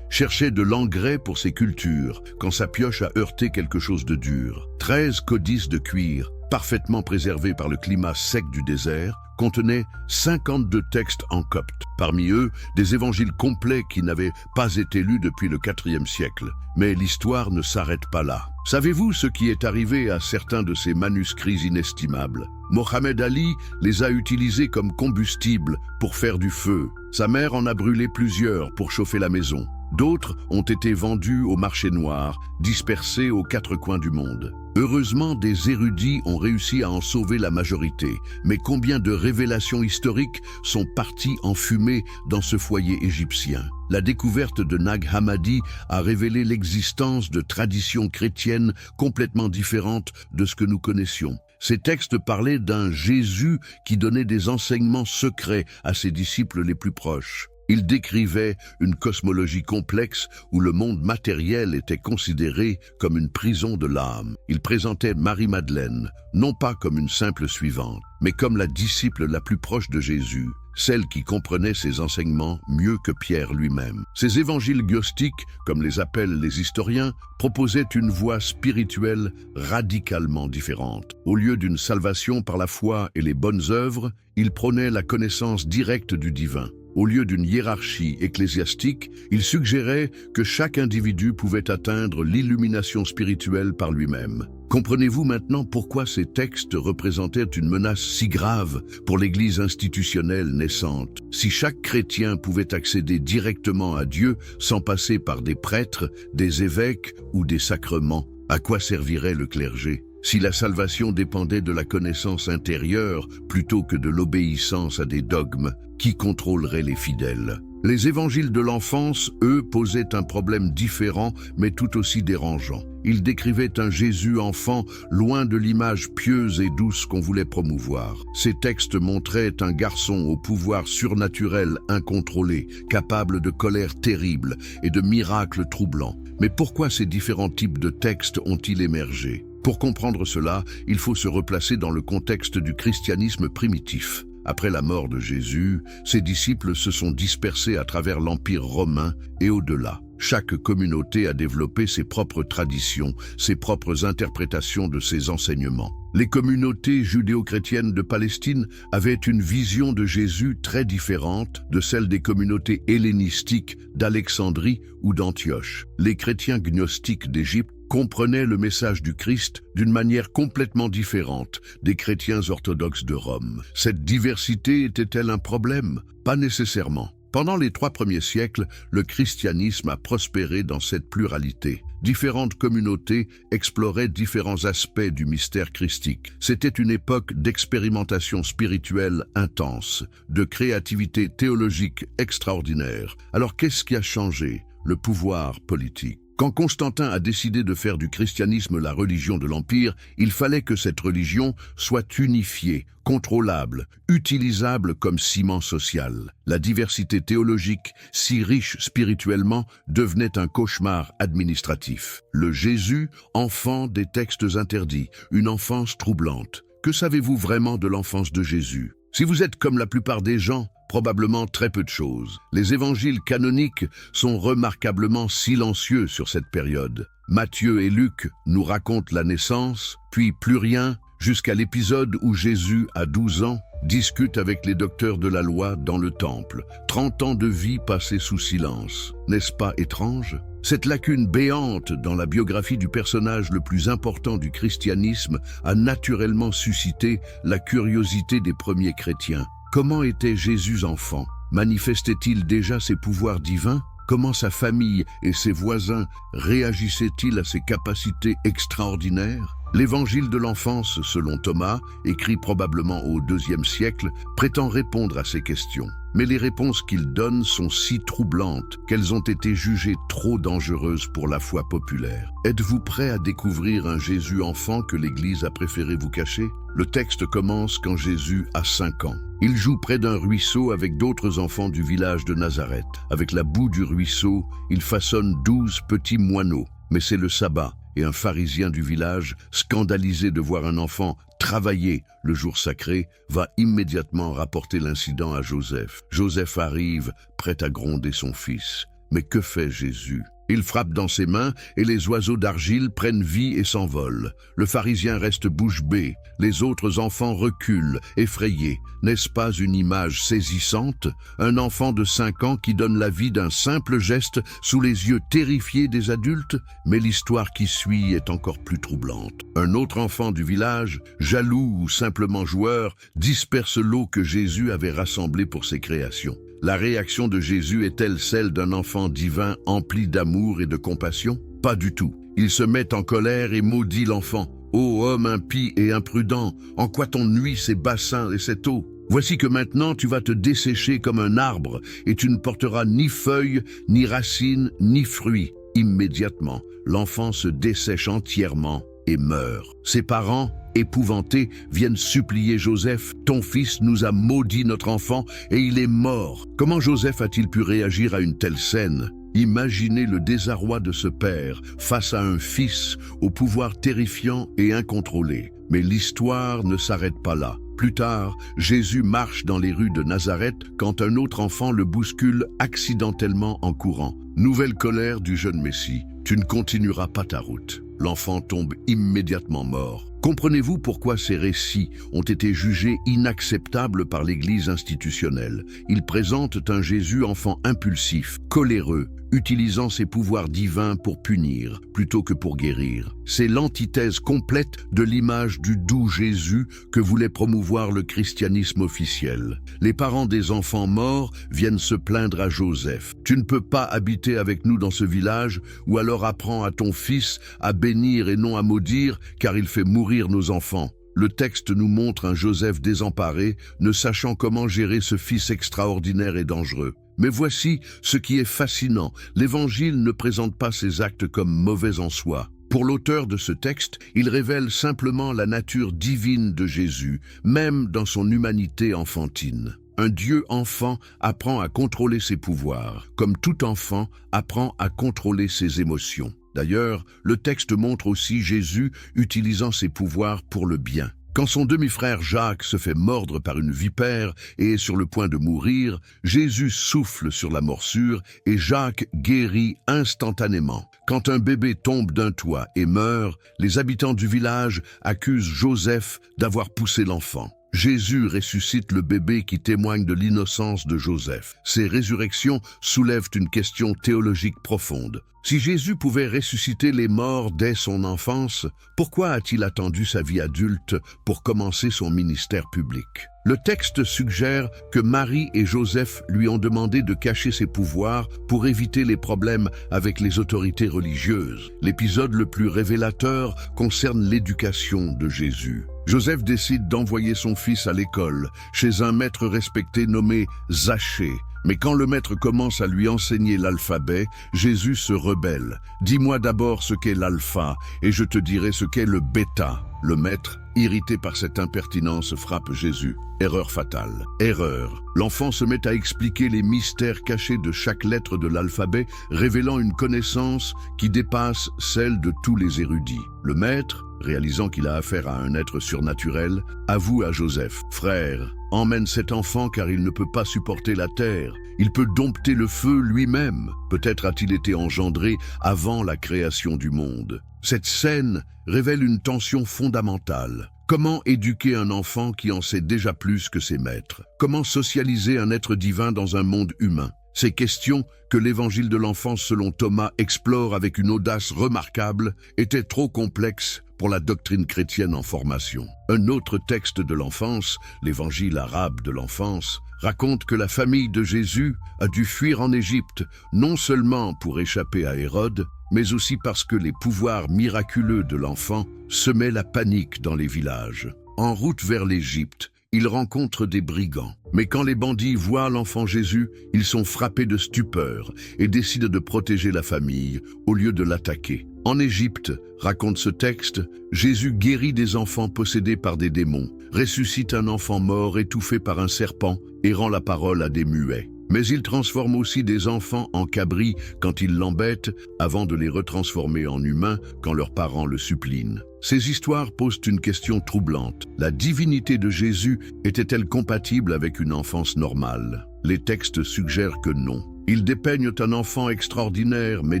cherchait de l'engrais pour ses cultures quand sa pioche a heurté quelque chose de dur. 13 codices de cuir, parfaitement préservés par le climat sec du désert, contenaient 52 textes en copte. Parmi eux, des évangiles complets qui n'avaient pas été lus depuis le IVe siècle. Mais l'histoire ne s'arrête pas là. Savez-vous ce qui est arrivé à certains de ces manuscrits inestimables ? Mohamed Ali les a utilisés comme combustible pour faire du feu. Sa mère en a brûlé plusieurs pour chauffer la maison. D'autres ont été vendus au marché noir, dispersés aux 4 coins du monde. Heureusement, des érudits ont réussi à en sauver la majorité. Mais combien de révélations historiques sont parties en fumée dans ce foyer égyptien ? La découverte de Nag Hammadi a révélé l'existence de traditions chrétiennes complètement différentes de ce que nous connaissions. Ces textes parlaient d'un Jésus qui donnait des enseignements secrets à ses disciples les plus proches. Il décrivait une cosmologie complexe où le monde matériel était considéré comme une prison de l'âme. Il présentait Marie-Madeleine, non pas comme une simple suivante, mais comme la disciple la plus proche de Jésus, celle qui comprenait ses enseignements mieux que Pierre lui-même. Ces évangiles gnostiques, comme les appellent les historiens, proposaient une voie spirituelle radicalement différente. Au lieu d'une salvation par la foi et les bonnes œuvres, ils prônaient la connaissance directe du divin. Au lieu d'une hiérarchie ecclésiastique, il suggérait que chaque individu pouvait atteindre l'illumination spirituelle par lui-même. Comprenez-vous maintenant pourquoi ces textes représentaient une menace si grave pour l'Église institutionnelle naissante? Si chaque chrétien pouvait accéder directement à Dieu sans passer par des prêtres, des évêques ou des sacrements, à quoi servirait le clergé? Si la salvation dépendait de la connaissance intérieure plutôt que de l'obéissance à des dogmes, qui contrôlerait les fidèles? Les évangiles de l'enfance, eux, posaient un problème différent, mais tout aussi dérangeant. Ils décrivaient un Jésus enfant, loin de l'image pieuse et douce qu'on voulait promouvoir. Ces textes montraient un garçon au pouvoir surnaturel incontrôlé, capable de colère terrible et de miracles troublants. Mais pourquoi ces différents types de textes ont-ils émergé ? Pour comprendre cela, il faut se replacer dans le contexte du christianisme primitif. Après la mort de Jésus, ses disciples se sont dispersés à travers l'Empire romain et au-delà. Chaque communauté a développé ses propres traditions, ses propres interprétations de ses enseignements. Les communautés judéo-chrétiennes de Palestine avaient une vision de Jésus très différente de celle des communautés hellénistiques d'Alexandrie ou d'Antioche. Les chrétiens gnostiques d'Égypte comprenaient le message du Christ d'une manière complètement différente des chrétiens orthodoxes de Rome. Cette diversité était-elle un problème? Pas nécessairement. Pendant les 3 premiers siècles, le christianisme a prospéré dans cette pluralité. Différentes communautés exploraient différents aspects du mystère christique. C'était une époque d'expérimentation spirituelle intense, de créativité théologique extraordinaire. Alors qu'est-ce qui a changé? Le pouvoir politique. Quand Constantin a décidé de faire du christianisme la religion de l'Empire, il fallait que cette religion soit unifiée, contrôlable, utilisable comme ciment social. La diversité théologique, si riche spirituellement, devenait un cauchemar administratif. Le Jésus, enfant des textes interdits, une enfance troublante. Que savez-vous vraiment de l'enfance de Jésus? Si vous êtes comme la plupart des gens, Probablement très peu de choses. Les évangiles canoniques sont remarquablement silencieux sur cette période. Matthieu et Luc nous racontent la naissance, puis plus rien, jusqu'à l'épisode où Jésus, à 12 ans, discute avec les docteurs de la loi dans le temple. 30 ans de vie passés sous silence. N'est-ce pas étrange ? Cette lacune béante dans la biographie du personnage le plus important du christianisme a naturellement suscité la curiosité des premiers chrétiens. Comment était Jésus enfant? Manifestait-il déjà ses pouvoirs divins? Comment sa famille et ses voisins réagissaient-ils à ses capacités extraordinaires? L'évangile de l'enfance, selon Thomas, écrit probablement au IIe siècle, prétend répondre à ces questions. Mais les réponses qu'il donne sont si troublantes qu'elles ont été jugées trop dangereuses pour la foi populaire. Êtes-vous prêt à découvrir un Jésus enfant que l'Église a préféré vous cacher? Le texte commence quand Jésus a 5 ans. Il joue près d'un ruisseau avec d'autres enfants du village de Nazareth. Avec la boue du ruisseau, il façonne 12 petits moineaux. Mais c'est le sabbat, et un pharisien du village, scandalisé de voir un enfant travailler le jour sacré, va immédiatement rapporter l'incident à Joseph. Joseph arrive, prêt à gronder son fils. Mais que fait Jésus? Il frappe dans ses mains et les oiseaux d'argile prennent vie et s'envolent. Le pharisien reste bouche bée. Les autres enfants reculent, effrayés. N'est-ce pas une image saisissante? Un enfant de 5 ans qui donne la vie d'un simple geste sous les yeux terrifiés des adultes? Mais l'histoire qui suit est encore plus troublante. Un autre enfant du village, jaloux ou simplement joueur, disperse l'eau que Jésus avait rassemblée pour ses créations. La réaction de Jésus est-elle celle d'un enfant divin empli d'amour et de compassion? Pas du tout. Il se met en colère et maudit l'enfant. « Ô homme impie et imprudent, en quoi t'ont nui ces bassins et cette eau? Voici que maintenant tu vas te dessécher comme un arbre, et tu ne porteras ni feuilles, ni racines, ni fruits. » Immédiatement, l'enfant se dessèche entièrement et meurt. Ses parents, épouvantés, viennent supplier Joseph. « Ton fils nous a maudit notre enfant et il est mort. » Comment Joseph a-t-il pu réagir à une telle scène? Imaginez le désarroi de ce père face à un fils au pouvoir terrifiant et incontrôlé. Mais l'histoire ne s'arrête pas là. Plus tard, Jésus marche dans les rues de Nazareth quand un autre enfant le bouscule accidentellement en courant. Nouvelle colère du jeune Messie. « Tu ne continueras pas ta route. » L'enfant tombe immédiatement mort. Comprenez-vous pourquoi ces récits ont été jugés inacceptables par l'Église institutionnelle? Ils présentent un Jésus enfant impulsif, coléreux, utilisant ses pouvoirs divins pour punir plutôt que pour guérir. C'est l'antithèse complète de l'image du doux Jésus que voulait promouvoir le christianisme officiel. Les parents des enfants morts viennent se plaindre à Joseph. « Tu ne peux pas habiter avec nous dans ce village, ou alors apprends à ton fils à bénir et non à maudire, car il fait mourir nos enfants. » Le texte nous montre un Joseph désemparé, ne sachant comment gérer ce fils extraordinaire et dangereux. Mais voici ce qui est fascinant, l'Évangile ne présente pas ces actes comme mauvais en soi. Pour l'auteur de ce texte, il révèle simplement la nature divine de Jésus, même dans son humanité enfantine. Un Dieu enfant apprend à contrôler ses pouvoirs, comme tout enfant apprend à contrôler ses émotions. D'ailleurs, le texte montre aussi Jésus utilisant ses pouvoirs pour le bien. Quand son demi-frère Jacques se fait mordre par une vipère et est sur le point de mourir, Jésus souffle sur la morsure et Jacques guérit instantanément. Quand un bébé tombe d'un toit et meurt, les habitants du village accusent Joseph d'avoir poussé l'enfant. Jésus ressuscite le bébé qui témoigne de l'innocence de Joseph. Ces résurrections soulèvent une question théologique profonde. Si Jésus pouvait ressusciter les morts dès son enfance, pourquoi a-t-il attendu sa vie adulte pour commencer son ministère public? Le texte suggère que Marie et Joseph lui ont demandé de cacher ses pouvoirs pour éviter les problèmes avec les autorités religieuses. L'épisode le plus révélateur concerne l'éducation de Jésus. Joseph décide d'envoyer son fils à l'école, chez un maître respecté nommé Zachée. Mais quand le maître commence à lui enseigner l'alphabet, Jésus se rebelle. « Dis-moi d'abord ce qu'est l'alpha, et je te dirai ce qu'est le bêta. » Le maître, irrité par cette impertinence, frappe Jésus. Erreur fatale. Erreur. L'enfant se met à expliquer les mystères cachés de chaque lettre de l'alphabet, révélant une connaissance qui dépasse celle de tous les érudits. Le maître, Réalisant qu'il a affaire à un être surnaturel, avoue à Joseph: « Frère, emmène cet enfant car il ne peut pas supporter la terre. Il peut dompter le feu lui-même. Peut-être a-t-il été engendré avant la création du monde. » Cette scène révèle une tension fondamentale. Comment éduquer un enfant qui en sait déjà plus que ses maîtres? Comment socialiser un être divin dans un monde humain? Ces questions que l'évangile de l'enfance selon Thomas explore avec une audace remarquable étaient trop complexes pour la doctrine chrétienne en formation. Un autre texte de l'enfance, l'évangile arabe de l'enfance, raconte que la famille de Jésus a dû fuir en Égypte, non seulement pour échapper à Hérode, mais aussi parce que les pouvoirs miraculeux de l'enfant semaient la panique dans les villages. En route vers l'Égypte, ils rencontrent des brigands. Mais quand les bandits voient l'enfant Jésus, ils sont frappés de stupeur et décident de protéger la famille au lieu de l'attaquer. En Égypte, raconte ce texte, Jésus guérit des enfants possédés par des démons, ressuscite un enfant mort étouffé par un serpent et rend la parole à des muets. Mais il transforme aussi des enfants en cabris quand ils l'embêtent, avant de les retransformer en humains quand leurs parents le supplinent. Ces histoires posent une question troublante. La divinité de Jésus était-elle compatible avec une enfance normale? Les textes suggèrent que non. Ils dépeignent un enfant extraordinaire mais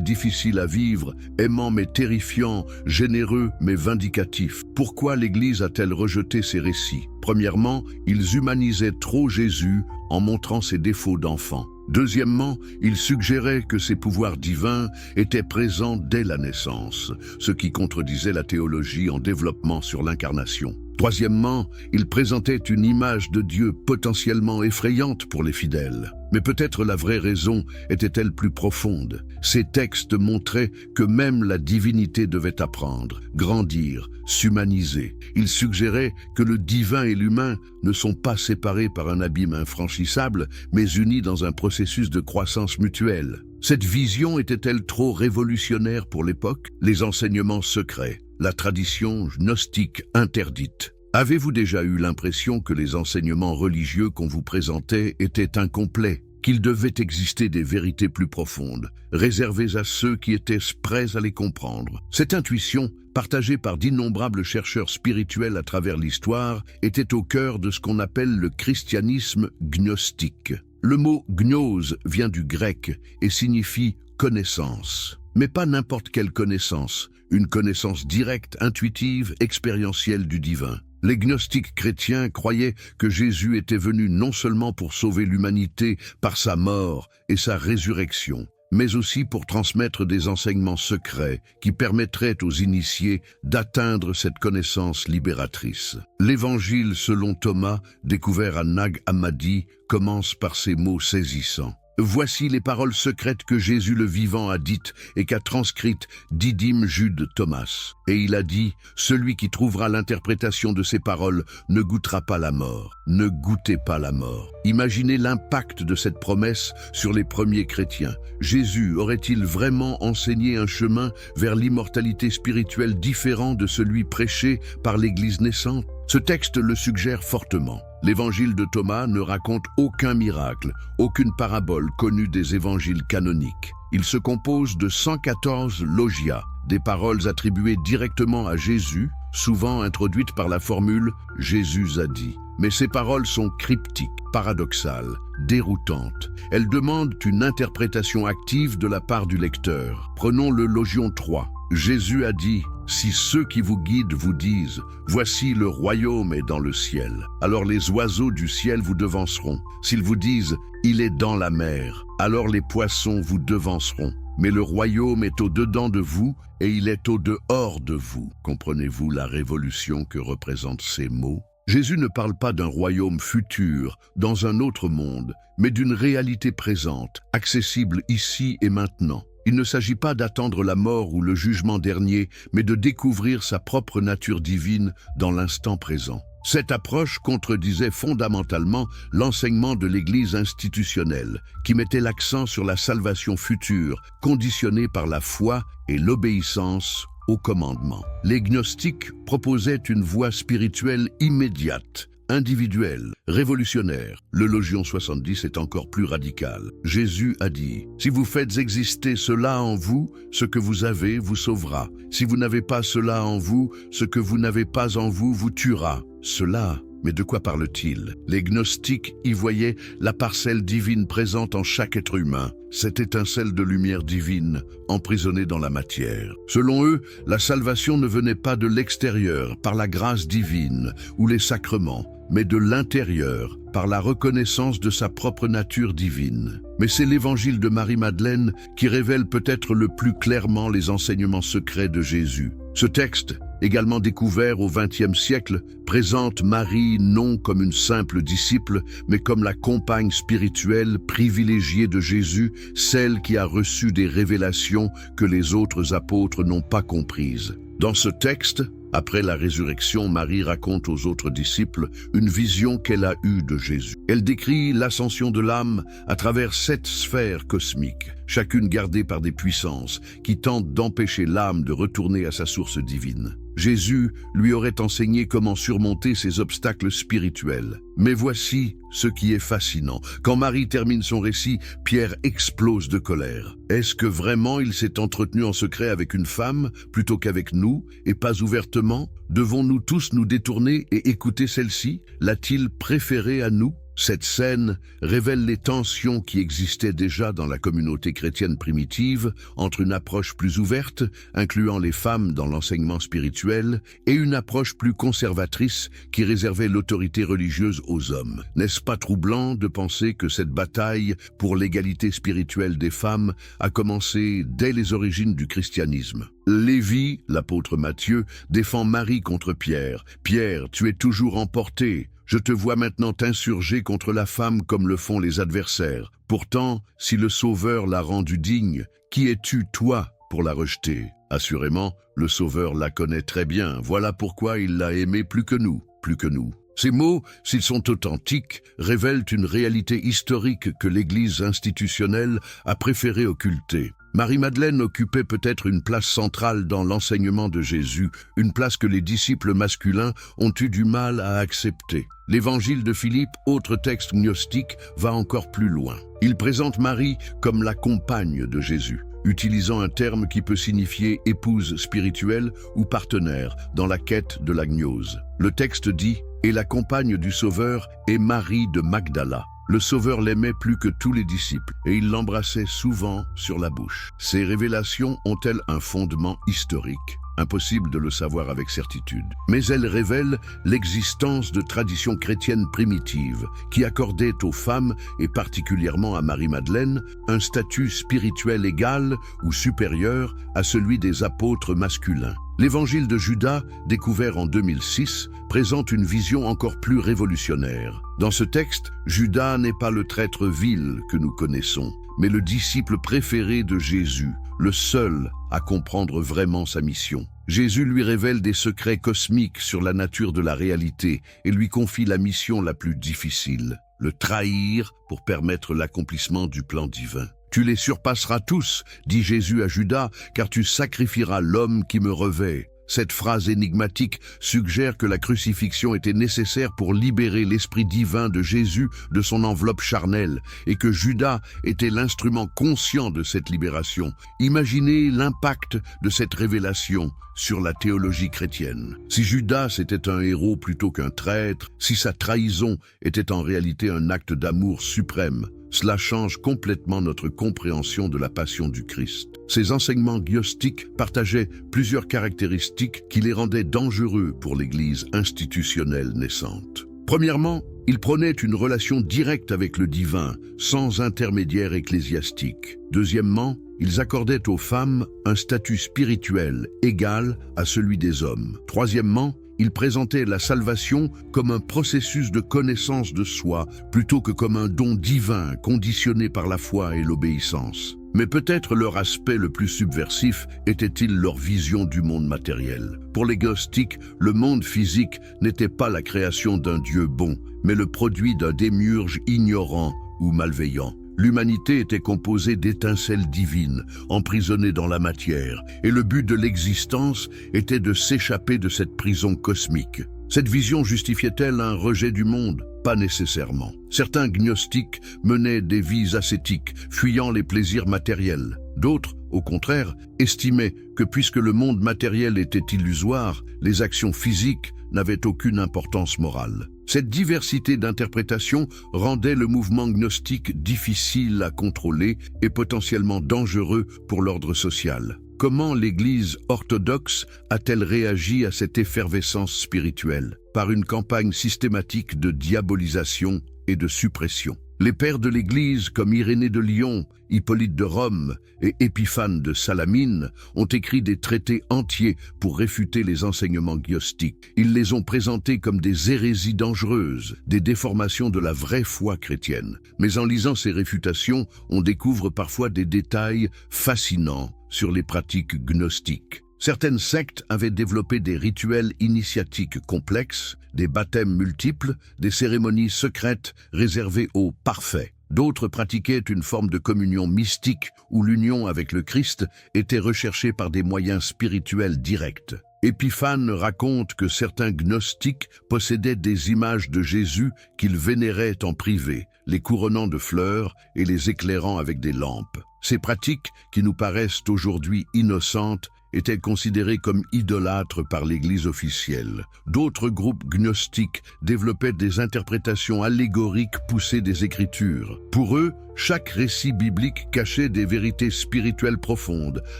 difficile à vivre, aimant mais terrifiant, généreux mais vindicatif. Pourquoi l'Église a-t-elle rejeté ces récits? Premièrement, ils humanisaient trop Jésus en montrant ses défauts d'enfant. Deuxièmement, ils suggéraient que ses pouvoirs divins étaient présents dès la naissance, ce qui contredisait la théologie en développement sur l'incarnation. Troisièmement, ils présentaient une image de Dieu potentiellement effrayante pour les fidèles. Mais peut-être la vraie raison était-elle plus profonde. Ces textes montraient que même la divinité devait apprendre, grandir, s'humaniser. Ils suggéraient que le divin et l'humain ne sont pas séparés par un abîme infranchissable, mais unis dans un processus de croissance mutuelle. Cette vision était-elle trop révolutionnaire pour l'époque? Les enseignements secrets, la tradition gnostique interdite. Avez-vous déjà eu l'impression que les enseignements religieux qu'on vous présentait étaient incomplets, qu'il devait exister des vérités plus profondes, réservées à ceux qui étaient prêts à les comprendre? Cette intuition, partagée par d'innombrables chercheurs spirituels à travers l'histoire, était au cœur de ce qu'on appelle le christianisme gnostique. Le mot gnose vient du grec et signifie connaissance. Mais pas n'importe quelle connaissance, une connaissance directe, intuitive, expérientielle du divin. Les gnostiques chrétiens croyaient que Jésus était venu non seulement pour sauver l'humanité par sa mort et sa résurrection, mais aussi pour transmettre des enseignements secrets qui permettraient aux initiés d'atteindre cette connaissance libératrice. L'Évangile selon Thomas, découvert à Nag Hammadi, commence par ces mots saisissants. Voici les paroles secrètes que Jésus le vivant a dites et qu'a transcrites Didyme Jude Thomas. Et il a dit, celui qui trouvera l'interprétation de ces paroles ne goûtera pas la mort. Ne goûtez pas la mort. Imaginez l'impact de cette promesse sur les premiers chrétiens. Jésus aurait-il vraiment enseigné un chemin vers l'immortalité spirituelle différent de celui prêché par l'Église naissante? Ce texte le suggère fortement. L'évangile de Thomas ne raconte aucun miracle, aucune parabole connue des évangiles canoniques. Il se compose de 114 logia, des paroles attribuées directement à Jésus, souvent introduites par la formule « Jésus a dit ». Mais ces paroles sont cryptiques, paradoxales, déroutantes. Elles demandent une interprétation active de la part du lecteur. Prenons le logion 3. Jésus a dit « Si ceux qui vous guident vous disent « Voici le royaume est dans le ciel », alors les oiseaux du ciel vous devanceront. S'ils vous disent « Il est dans la mer », alors les poissons vous devanceront. Mais le royaume est au-dedans de vous et il est au-dehors de vous. Comprenez-vous la révolution que représentent ces mots? Jésus ne parle pas d'un royaume futur, dans un autre monde, mais d'une réalité présente, accessible ici et maintenant. Il ne s'agit pas d'attendre la mort ou le jugement dernier, mais de découvrir sa propre nature divine dans l'instant présent. Cette approche contredisait fondamentalement l'enseignement de l'Église institutionnelle, qui mettait l'accent sur la salvation future, conditionnée par la foi et l'obéissance au commandement. Les gnostiques proposaient une voie spirituelle immédiate, individuel, révolutionnaire. Le Logion 70 est encore plus radical. Jésus a dit, « Si vous faites exister cela en vous, ce que vous avez vous sauvera. Si vous n'avez pas cela en vous, ce que vous n'avez pas en vous vous tuera. » Cela, mais de quoi parle-t-il? Les gnostiques y voyaient la parcelle divine présente en chaque être humain, cette étincelle de lumière divine emprisonnée dans la matière. Selon eux, la salvation ne venait pas de l'extérieur, par la grâce divine ou les sacrements, mais de l'intérieur, par la reconnaissance de sa propre nature divine. Mais c'est l'évangile de Marie-Madeleine qui révèle peut-être le plus clairement les enseignements secrets de Jésus. Ce texte, également découvert au XXe siècle, présente Marie non comme une simple disciple, mais comme la compagne spirituelle privilégiée de Jésus, celle qui a reçu des révélations que les autres apôtres n'ont pas comprises. Dans ce texte, après la résurrection, Marie raconte aux autres disciples une vision qu'elle a eue de Jésus. Elle décrit l'ascension de l'âme à travers 7 sphères cosmiques, chacune gardée par des puissances qui tentent d'empêcher l'âme de retourner à sa source divine. Jésus lui aurait enseigné comment surmonter ces obstacles spirituels. Mais voici ce qui est fascinant. Quand Marie termine son récit, Pierre explose de colère. Est-ce que vraiment il s'est entretenu en secret avec une femme plutôt qu'avec nous et pas ouvertement? Devons-nous tous nous détourner et écouter celle-ci? L'a-t-il préférée à nous? Cette scène révèle les tensions qui existaient déjà dans la communauté chrétienne primitive entre une approche plus ouverte, incluant les femmes dans l'enseignement spirituel, et une approche plus conservatrice qui réservait l'autorité religieuse aux hommes. N'est-ce pas troublant de penser que cette bataille pour l'égalité spirituelle des femmes a commencé dès les origines du christianisme? Lévi, l'apôtre Matthieu, défend Marie contre Pierre. « Pierre, tu es toujours emporté. Je te vois maintenant t'insurger contre la femme comme le font les adversaires. Pourtant, si le Sauveur l'a rendue digne, qui es-tu, toi, pour la rejeter? Assurément, le Sauveur la connaît très bien. Voilà pourquoi il l'a aimée plus que nous, plus que nous. » Ces mots, s'ils sont authentiques, révèlent une réalité historique que l'Église institutionnelle a préféré occulter. Marie-Madeleine occupait peut-être une place centrale dans l'enseignement de Jésus, une place que les disciples masculins ont eu du mal à accepter. L'Évangile de Philippe, autre texte gnostique, va encore plus loin. Il présente Marie comme la compagne de Jésus, utilisant un terme qui peut signifier épouse spirituelle ou partenaire dans la quête de la gnose. Le texte dit « Et la compagne du Sauveur est Marie de Magdala ». Le Sauveur l'aimait plus que tous les disciples et il l'embrassait souvent sur la bouche. Ces révélations ont-elles un fondement historique? Impossible de le savoir avec certitude. Mais elles révèlent l'existence de traditions chrétiennes primitives qui accordaient aux femmes, et particulièrement à Marie-Madeleine, un statut spirituel égal ou supérieur à celui des apôtres masculins. L'évangile de Judas, découvert en 2006, présente une vision encore plus révolutionnaire. Dans ce texte, Judas n'est pas le traître vil que nous connaissons, mais le disciple préféré de Jésus, le seul à comprendre vraiment sa mission. Jésus lui révèle des secrets cosmiques sur la nature de la réalité et lui confie la mission la plus difficile, le trahir pour permettre l'accomplissement du plan divin. « Tu les surpasseras tous, dit Jésus à Judas, car tu sacrifieras l'homme qui me revêt. » Cette phrase énigmatique suggère que la crucifixion était nécessaire pour libérer l'esprit divin de Jésus de son enveloppe charnelle et que Judas était l'instrument conscient de cette libération. Imaginez l'impact de cette révélation sur la théologie chrétienne. Si Judas était un héros plutôt qu'un traître, si sa trahison était en réalité un acte d'amour suprême, cela change complètement notre compréhension de la passion du Christ. Ces enseignements gnostiques partageaient plusieurs caractéristiques qui les rendaient dangereux pour l'Église institutionnelle naissante. Premièrement, ils prônaient une relation directe avec le divin, sans intermédiaire ecclésiastique. Deuxièmement, ils accordaient aux femmes un statut spirituel égal à celui des hommes. Troisièmement, ils présentaient la salvation comme un processus de connaissance de soi, plutôt que comme un don divin conditionné par la foi et l'obéissance. Mais peut-être leur aspect le plus subversif était-il leur vision du monde matériel. Pour les gnostiques, le monde physique n'était pas la création d'un Dieu bon, mais le produit d'un démiurge ignorant ou malveillant. L'humanité était composée d'étincelles divines, emprisonnées dans la matière, et le but de l'existence était de s'échapper de cette prison cosmique. Cette vision justifiait-elle un rejet du monde? Pas nécessairement. Certains gnostiques menaient des vies ascétiques, fuyant les plaisirs matériels. D'autres, au contraire, estimaient que puisque le monde matériel était illusoire, les actions physiques n'avaient aucune importance morale. Cette diversité d'interprétations rendait le mouvement gnostique difficile à contrôler et potentiellement dangereux pour l'ordre social. Comment l'Église orthodoxe a-t-elle réagi à cette effervescence spirituelle? Par une campagne systématique de diabolisation et de suppression. Les pères de l'Église comme Irénée de Lyon, Hippolyte de Rome et Épiphane de Salamine ont écrit des traités entiers pour réfuter les enseignements gnostiques. Ils les ont présentés comme des hérésies dangereuses, des déformations de la vraie foi chrétienne. Mais en lisant ces réfutations, on découvre parfois des détails fascinants sur les pratiques gnostiques. Certaines sectes avaient développé des rituels initiatiques complexes, des baptêmes multiples, des cérémonies secrètes réservées aux parfaits. D'autres pratiquaient une forme de communion mystique où l'union avec le Christ était recherchée par des moyens spirituels directs. Épiphane raconte que certains gnostiques possédaient des images de Jésus qu'ils vénéraient en privé, les couronnant de fleurs et les éclairant avec des lampes. Ces pratiques, qui nous paraissent aujourd'hui innocentes, étaient considérés comme idolâtres par l'Église officielle. D'autres groupes gnostiques développaient des interprétations allégoriques poussées des Écritures. Pour eux, chaque récit biblique cachait des vérités spirituelles profondes,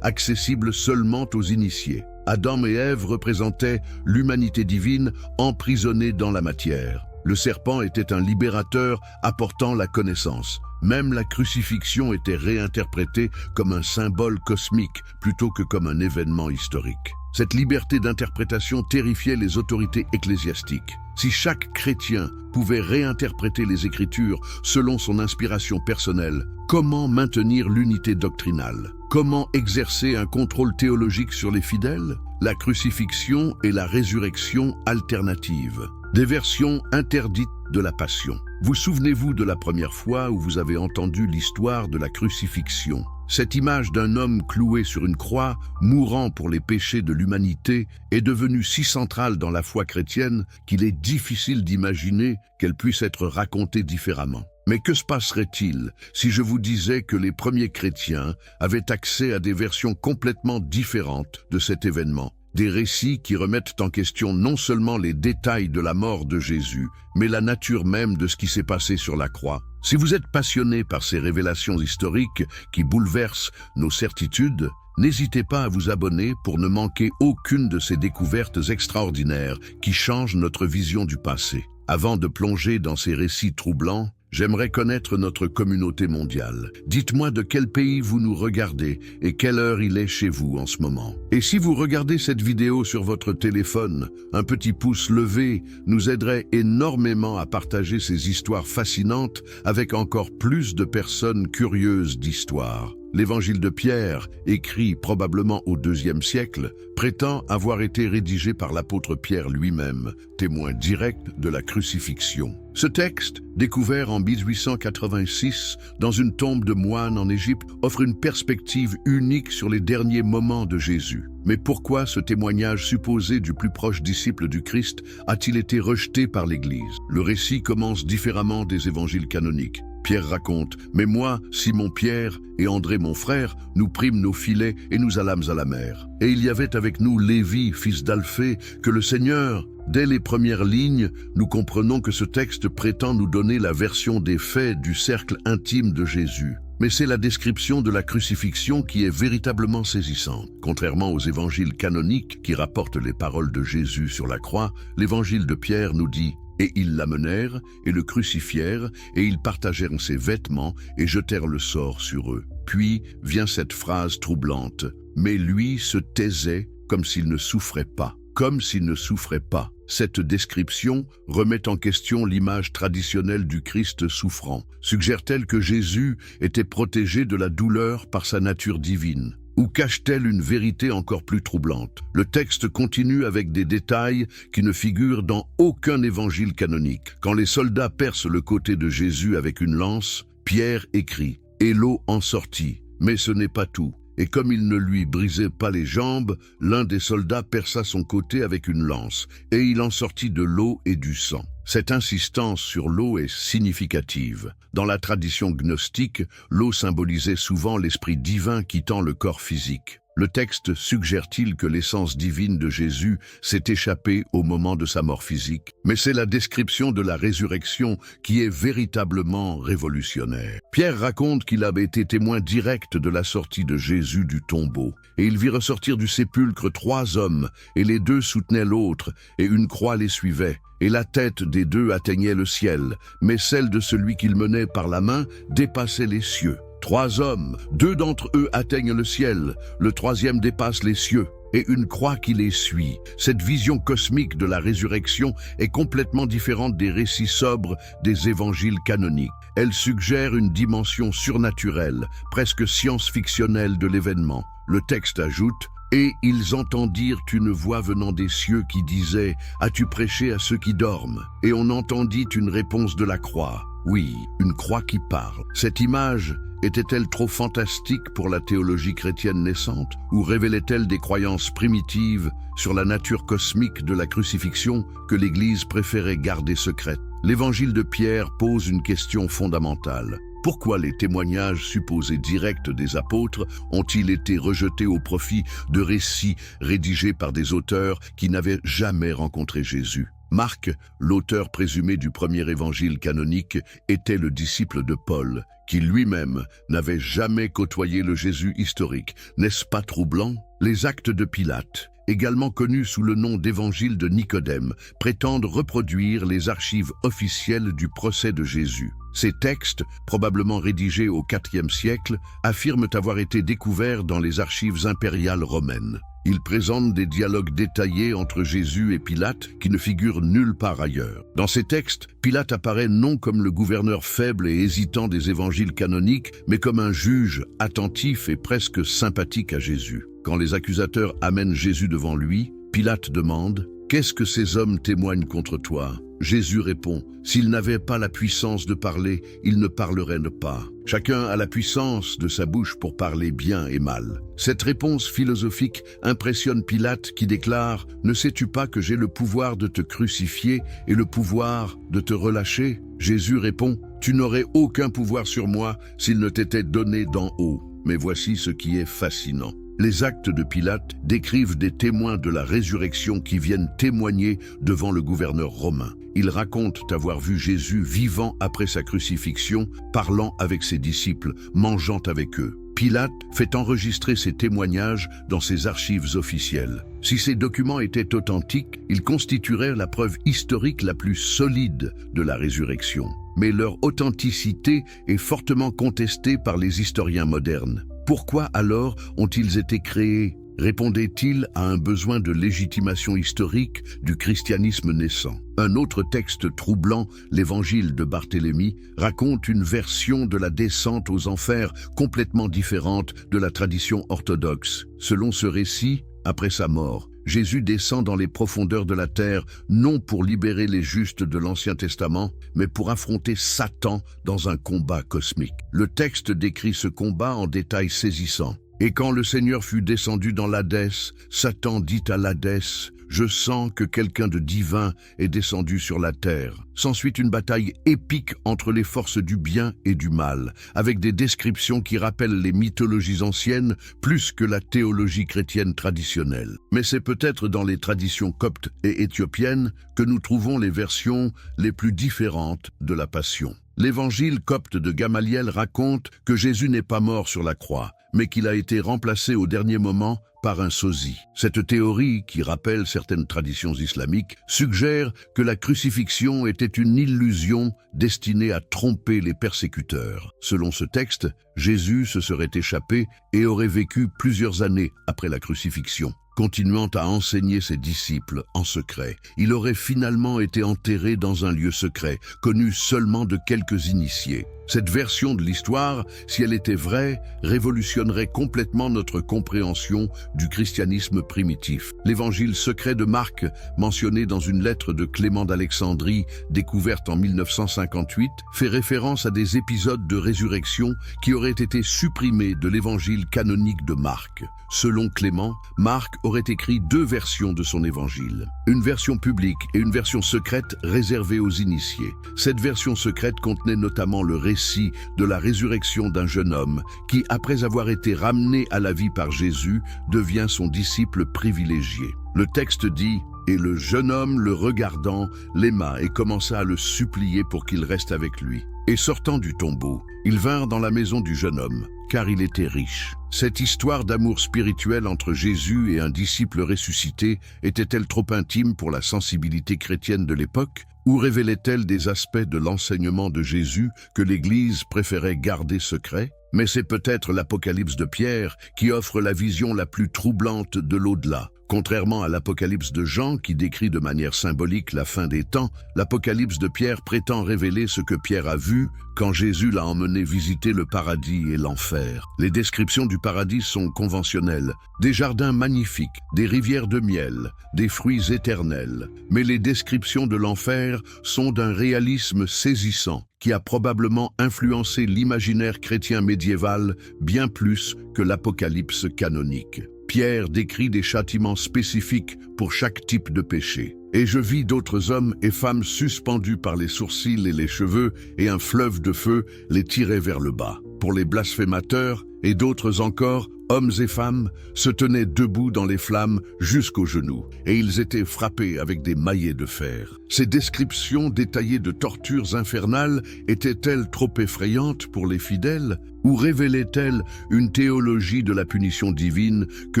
accessibles seulement aux initiés. Adam et Ève représentaient l'humanité divine emprisonnée dans la matière. Le serpent était un libérateur apportant la connaissance. Même la crucifixion était réinterprétée comme un symbole cosmique plutôt que comme un événement historique. Cette liberté d'interprétation terrifiait les autorités ecclésiastiques. Si chaque chrétien pouvait réinterpréter les Écritures selon son inspiration personnelle, comment maintenir l'unité doctrinale? Comment exercer un contrôle théologique sur les fidèles? La crucifixion et la résurrection alternative. Des versions interdites de la Passion. Vous souvenez-vous de la première fois où vous avez entendu l'histoire de la crucifixion? Cette image d'un homme cloué sur une croix, mourant pour les péchés de l'humanité, est devenue si centrale dans la foi chrétienne qu'il est difficile d'imaginer qu'elle puisse être racontée différemment. Mais que se passerait-il si je vous disais que les premiers chrétiens avaient accès à des versions complètement différentes de cet événement? Des récits qui remettent en question non seulement les détails de la mort de Jésus, mais la nature même de ce qui s'est passé sur la croix. Si vous êtes passionné par ces révélations historiques qui bouleversent nos certitudes, n'hésitez pas à vous abonner pour ne manquer aucune de ces découvertes extraordinaires qui changent notre vision du passé. Avant de plonger dans ces récits troublants, j'aimerais connaître notre communauté mondiale. Dites-moi de quel pays vous nous regardez et quelle heure il est chez vous en ce moment. Et si vous regardez cette vidéo sur votre téléphone, un petit pouce levé nous aiderait énormément à partager ces histoires fascinantes avec encore plus de personnes curieuses d'histoire. L'évangile de Pierre, écrit probablement au IIe siècle, prétend avoir été rédigé par l'apôtre Pierre lui-même, témoin direct de la crucifixion. Ce texte, découvert en 1886 dans une tombe de moines en Égypte, offre une perspective unique sur les derniers moments de Jésus. Mais pourquoi ce témoignage supposé du plus proche disciple du Christ a-t-il été rejeté par l'Église? Le récit commence différemment des évangiles canoniques. Pierre raconte « Mais moi, Simon-Pierre et André mon frère, nous prîmes nos filets et nous allâmes à la mer. Et il y avait avec nous Lévi, fils d'Alphée, que le Seigneur... » Dès les premières lignes, nous comprenons que ce texte prétend nous donner la version des faits du cercle intime de Jésus. Mais c'est la description de la crucifixion qui est véritablement saisissante. Contrairement aux évangiles canoniques qui rapportent les paroles de Jésus sur la croix, l'évangile de Pierre nous dit « Et ils l'amenèrent et le crucifièrent, et ils partagèrent ses vêtements et jetèrent le sort sur eux. » Puis vient cette phrase troublante « Mais lui se taisait comme s'il ne souffrait pas. » Comme s'il ne souffrait pas. Cette description remet en question l'image traditionnelle du Christ souffrant. Suggère-t-elle que Jésus était protégé de la douleur par sa nature divine? Ou cache-t-elle une vérité encore plus troublante? Le texte continue avec des détails qui ne figurent dans aucun évangile canonique. Quand les soldats percent le côté de Jésus avec une lance, Pierre écrit « Et l'eau en sortit. » Mais ce n'est pas tout. Et comme il ne lui brisait pas les jambes, l'un des soldats perça son côté avec une lance, et il en sortit de l'eau et du sang. Cette insistance sur l'eau est significative. Dans la tradition gnostique, l'eau symbolisait souvent l'esprit divin quittant le corps physique. Le texte suggère-t-il que l'essence divine de Jésus s'est échappée au moment de sa mort physique? Mais c'est la description de la résurrection qui est véritablement révolutionnaire. Pierre raconte qu'il avait été témoin direct de la sortie de Jésus du tombeau, et il vit ressortir du sépulcre 3 hommes, et les 2 soutenaient l'autre, et une croix les suivait. Et la tête des 2 atteignait le ciel, mais celle de celui qu'il menait par la main dépassait les cieux. 3 hommes, 2 d'entre eux atteignent le ciel, le 3e dépasse les cieux, et une croix qui les suit. Cette vision cosmique de la résurrection est complètement différente des récits sobres des évangiles canoniques. Elle suggère une dimension surnaturelle, presque science-fictionnelle de l'événement. Le texte ajoute: « Et ils entendirent une voix venant des cieux qui disait « As-tu prêché à ceux qui dorment ?» Et on entendit une réponse de la croix. Oui, une croix qui parle. Cette image était-elle trop fantastique pour la théologie chrétienne naissante, ou révélait-elle des croyances primitives sur la nature cosmique de la crucifixion que l'Église préférait garder secrète? L'évangile de Pierre pose une question fondamentale. Pourquoi les témoignages supposés directs des apôtres ont-ils été rejetés au profit de récits rédigés par des auteurs qui n'avaient jamais rencontré Jésus? Marc, l'auteur présumé du premier évangile canonique, était le disciple de Paul, qui lui-même n'avait jamais côtoyé le Jésus historique. N'est-ce pas troublant? Les actes de Pilate, également connus sous le nom d'évangile de Nicodème, prétendent reproduire les archives officielles du procès de Jésus. Ces textes, probablement rédigés au IVe siècle, affirment avoir été découverts dans les archives impériales romaines. Ils présentent des dialogues détaillés entre Jésus et Pilate qui ne figurent nulle part ailleurs. Dans ces textes, Pilate apparaît non comme le gouverneur faible et hésitant des évangiles canoniques, mais comme un juge attentif et presque sympathique à Jésus. Quand les accusateurs amènent Jésus devant lui, Pilate demande « Qu'est-ce que ces hommes témoignent contre toi ?» Jésus répond « S'ils n'avaient pas la puissance de parler, ils ne parleraient pas. Chacun a la puissance de sa bouche pour parler bien et mal. » Cette réponse philosophique impressionne Pilate qui déclare « Ne sais-tu pas que j'ai le pouvoir de te crucifier et le pouvoir de te relâcher ?» Jésus répond « Tu n'aurais aucun pouvoir sur moi s'il ne t'était donné d'en haut. » Mais voici ce qui est fascinant. Les actes de Pilate décrivent des témoins de la résurrection qui viennent témoigner devant le gouverneur romain. Ils racontent avoir vu Jésus vivant après sa crucifixion, parlant avec ses disciples, mangeant avec eux. Pilate fait enregistrer ces témoignages dans ses archives officielles. Si ces documents étaient authentiques, ils constitueraient la preuve historique la plus solide de la résurrection. Mais leur authenticité est fortement contestée par les historiens modernes. Pourquoi alors ont-ils été créés? Répondait-il à un besoin de légitimation historique du christianisme naissant? Un autre texte troublant, l'Évangile de Barthélemy, raconte une version de la descente aux enfers complètement différente de la tradition orthodoxe. Selon ce récit, après sa mort, Jésus descend dans les profondeurs de la terre, non pour libérer les justes de l'Ancien Testament, mais pour affronter Satan dans un combat cosmique. Le texte décrit ce combat en détails saisissants. Et quand le Seigneur fut descendu dans l'Hadès, Satan dit à l'Hadès « Je sens que quelqu'un de divin est descendu sur la terre. » S'ensuit une bataille épique entre les forces du bien et du mal, avec des descriptions qui rappellent les mythologies anciennes plus que la théologie chrétienne traditionnelle. Mais c'est peut-être dans les traditions coptes et éthiopiennes que nous trouvons les versions les plus différentes de la Passion. L'évangile copte de Gamaliel raconte que Jésus n'est pas mort sur la croix, mais qu'il a été remplacé au dernier moment par un sosie. Cette théorie, qui rappelle certaines traditions islamiques, suggère que la crucifixion était une illusion destinée à tromper les persécuteurs. Selon ce texte, Jésus se serait échappé et aurait vécu plusieurs années après la crucifixion. Continuant à enseigner ses disciples en secret, il aurait finalement été enterré dans un lieu secret, connu seulement de quelques initiés. Cette version de l'histoire, si elle était vraie, révolutionnerait complètement notre compréhension du christianisme primitif. L'évangile secret de Marc, mentionné dans une lettre de Clément d'Alexandrie, découverte en 1958, fait référence à des épisodes de résurrection qui auraient été supprimés de l'évangile canonique de Marc. Selon Clément, Marc aurait écrit 2 versions de son évangile. Une version publique et une version secrète réservée aux initiés. Cette version secrète contenait notamment le récit de la résurrection d'un jeune homme qui, après avoir été ramené à la vie par Jésus, devient son disciple privilégié. Le texte dit « Et le jeune homme, le regardant, l'aima et commença à le supplier pour qu'il reste avec lui. Et sortant du tombeau, ils vinrent dans la maison du jeune homme, car il était riche. » Cette histoire d'amour spirituel entre Jésus et un disciple ressuscité était-elle trop intime pour la sensibilité chrétienne de l'époque, ou révélait-elle des aspects de l'enseignement de Jésus que l'Église préférait garder secret? Mais c'est peut-être l'Apocalypse de Pierre qui offre la vision la plus troublante de l'au-delà. Contrairement à l'Apocalypse de Jean qui décrit de manière symbolique la fin des temps, l'Apocalypse de Pierre prétend révéler ce que Pierre a vu quand Jésus l'a emmené visiter le paradis et l'enfer. Les descriptions du paradis sont conventionnelles. Des jardins magnifiques, des rivières de miel, des fruits éternels. Mais les descriptions de l'enfer sont d'un réalisme saisissant qui a probablement influencé l'imaginaire chrétien médiéval bien plus que l'Apocalypse canonique. Pierre décrit des châtiments spécifiques pour chaque type de péché. « Et je vis d'autres hommes et femmes suspendus par les sourcils et les cheveux, et un fleuve de feu les tirait vers le bas. Pour les blasphémateurs, et d'autres encore, hommes et femmes, se tenaient debout dans les flammes jusqu'aux genoux, et ils étaient frappés avec des maillets de fer. » Ces descriptions détaillées de tortures infernales étaient-elles trop effrayantes pour les fidèles, ou révélaient-elles une théologie de la punition divine que